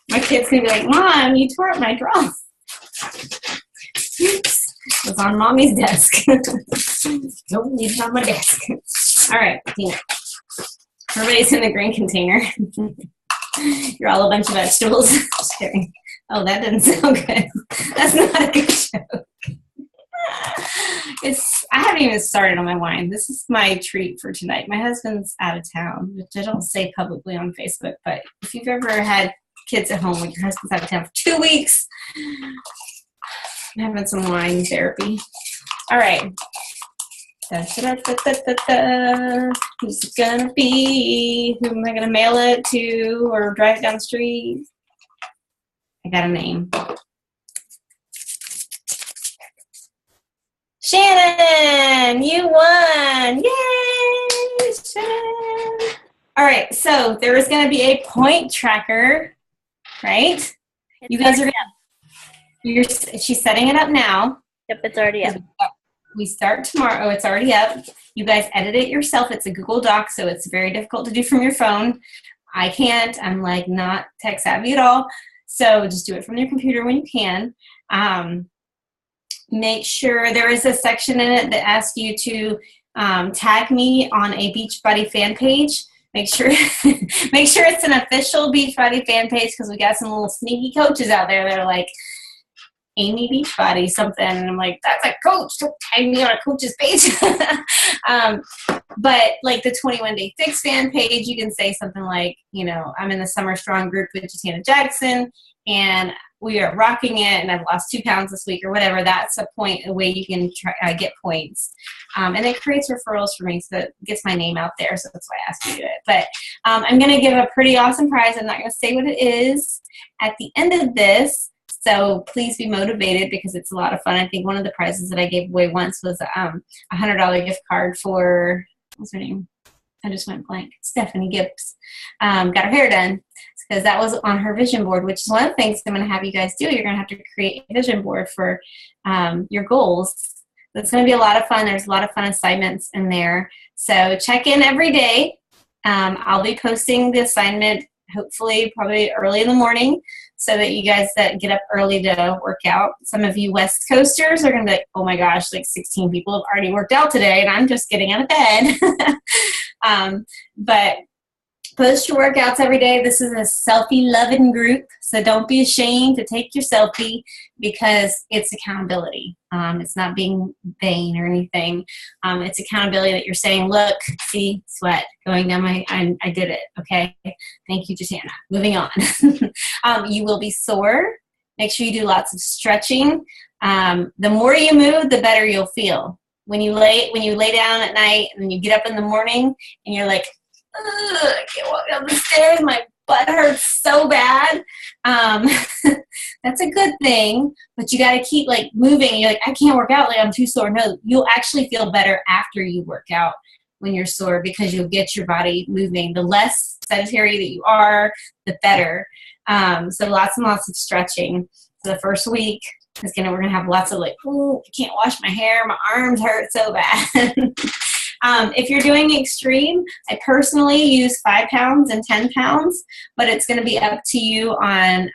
My kid's going to be like, Mom, you tore up my dress. Oops. It was on Mommy's desk. Don't leave it on my desk. All right, Tina. Everybody's in the green container. You're all a bunch of vegetables. Just kidding. Oh, that didn't sound good. That's not a good joke. I haven't even started on my wine. This is my treat for tonight. My husband's out of town, which I don't say publicly on Facebook, but if you've ever had kids at home when your husband's out of town for 2 weeks, I'm having some wine therapy. All right. Who's it gonna be? Who am I gonna mail it to or drive it down the street? I got a name. Shannon, you won! Yay, Shannon! All right, so there is gonna be a point tracker, right? You guys are she's setting it up now. Yep, it's already up. We start tomorrow. Oh, it's already up. You guys edit it yourself. It's a Google Doc, so it's very difficult to do from your phone. I can't. I'm like not tech savvy at all. So just do it from your computer when you can. Make sure there is a section in it that asks you to tag me on a Beachbody fan page. Make sure it's an official Beachbody fan page, because we got some little sneaky coaches out there that are like, Amy Beachbody something, and I'm like, that's a coach, don't tag me on a coach's page. But like the 21 Day Fix fan page, you can say something like, I'm in the Summer Strong group with Jatana Jackson, and we are rocking it, and I've lost 2 pounds this week, or whatever. That's a way you can get points. And it creates referrals for me, so that gets my name out there, so that's why I asked you to do it. But I'm going to give a pretty awesome prize. I'm not going to say what it is at the end of this, so please be motivated, because it's a lot of fun. I think one of the prizes that I gave away once was a $100 gift card for, what's her name? I just went blank. Stephanie Gibbs. Got her hair done, because that was on her vision board, which is one of the things I'm going to have you guys do. You're going to have to create a vision board for your goals. It's going to be a lot of fun. There's a lot of fun assignments in there. So check in every day. I'll be posting the assignment hopefully probably early in the morning, so that you guys that get up early to work out. Some of you West Coasters are going to be like, oh my gosh, like 16 people have already worked out today, and I'm just getting out of bed. But Post your workouts every day. This is a selfie-loving group, so don't be ashamed to take your selfie because it's accountability. It's not being vain or anything. It's accountability that you're saying, look, see, sweat going down I did it, okay? Thank you, Jatana. Moving on. You will be sore. Make sure you do lots of stretching. The more you move, the better you'll feel. When you lay down at night and then you get up in the morning and you're like, I can't walk down the stairs, my butt hurts so bad. That's a good thing, but you got to keep like moving. You're like, I can't work out, like I'm too sore. No, you'll actually feel better after you work out when you're sore because you'll get your body moving. The less sedentary that you are, the better. So lots and lots of stretching. So the first week we're gonna have lots of like, oh, I can't wash my hair, my arms hurt so bad. If you're doing extreme, I personally use 5 pounds and 10 pounds, but it's going to be up to you on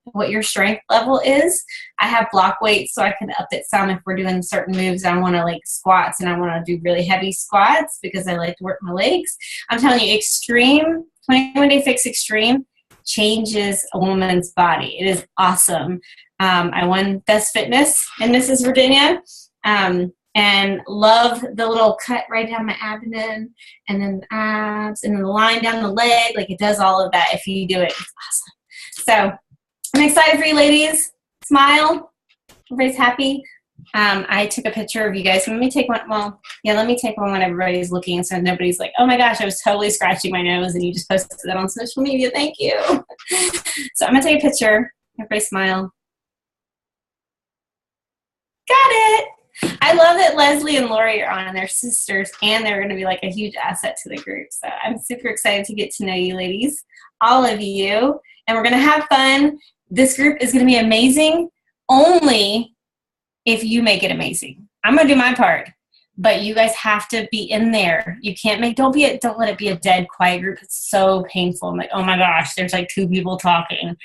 what your strength level is. I have block weights, so I can up it some if we're doing certain moves. I want to like squats, and I want to do really heavy squats because I like to work my legs. I'm telling you, extreme, 21 Day Fix Extreme changes a woman's body. It is awesome. I won Best Fitness in Mrs. Virginia. And love the little cut right down my abdomen and then the abs and then the line down the leg. Like it does all of that if you do it. It's awesome. So I'm excited for you ladies. Smile. Everybody's happy. I took a picture of you guys. Let me take one. Well, yeah, let me take one when everybody's looking so nobody's like, oh my gosh, I was totally scratching my nose and you just posted that on social media. Thank you. So I'm going to take a picture. Everybody smile. Got it. I love that Leslie and Lori are on. They're sisters, and they're going to be like a huge asset to the group. So I'm super excited to get to know you ladies, all of you, and we're going to have fun. This group is going to be amazing only if you make it amazing. I'm going to do my part, but you guys have to be in there. You can't don't let it be a dead, quiet group. It's so painful. I'm like, oh my gosh, there's like 2 people talking.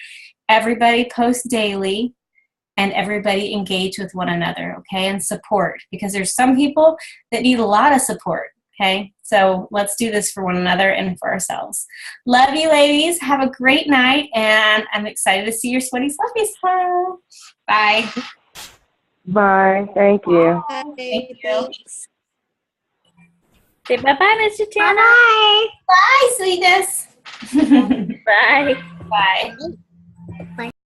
Everybody post daily. And everybody engage with one another, okay, and support, because there's some people that need a lot of support, okay? So let's do this for one another and for ourselves. Love you, ladies. Have a great night, and I'm excited to see your sweaty selfie smile. Bye. Bye. Thank you. Thank you. Say bye-bye, Mr. Tana. Bye. Bye, sweetness. Bye. Bye.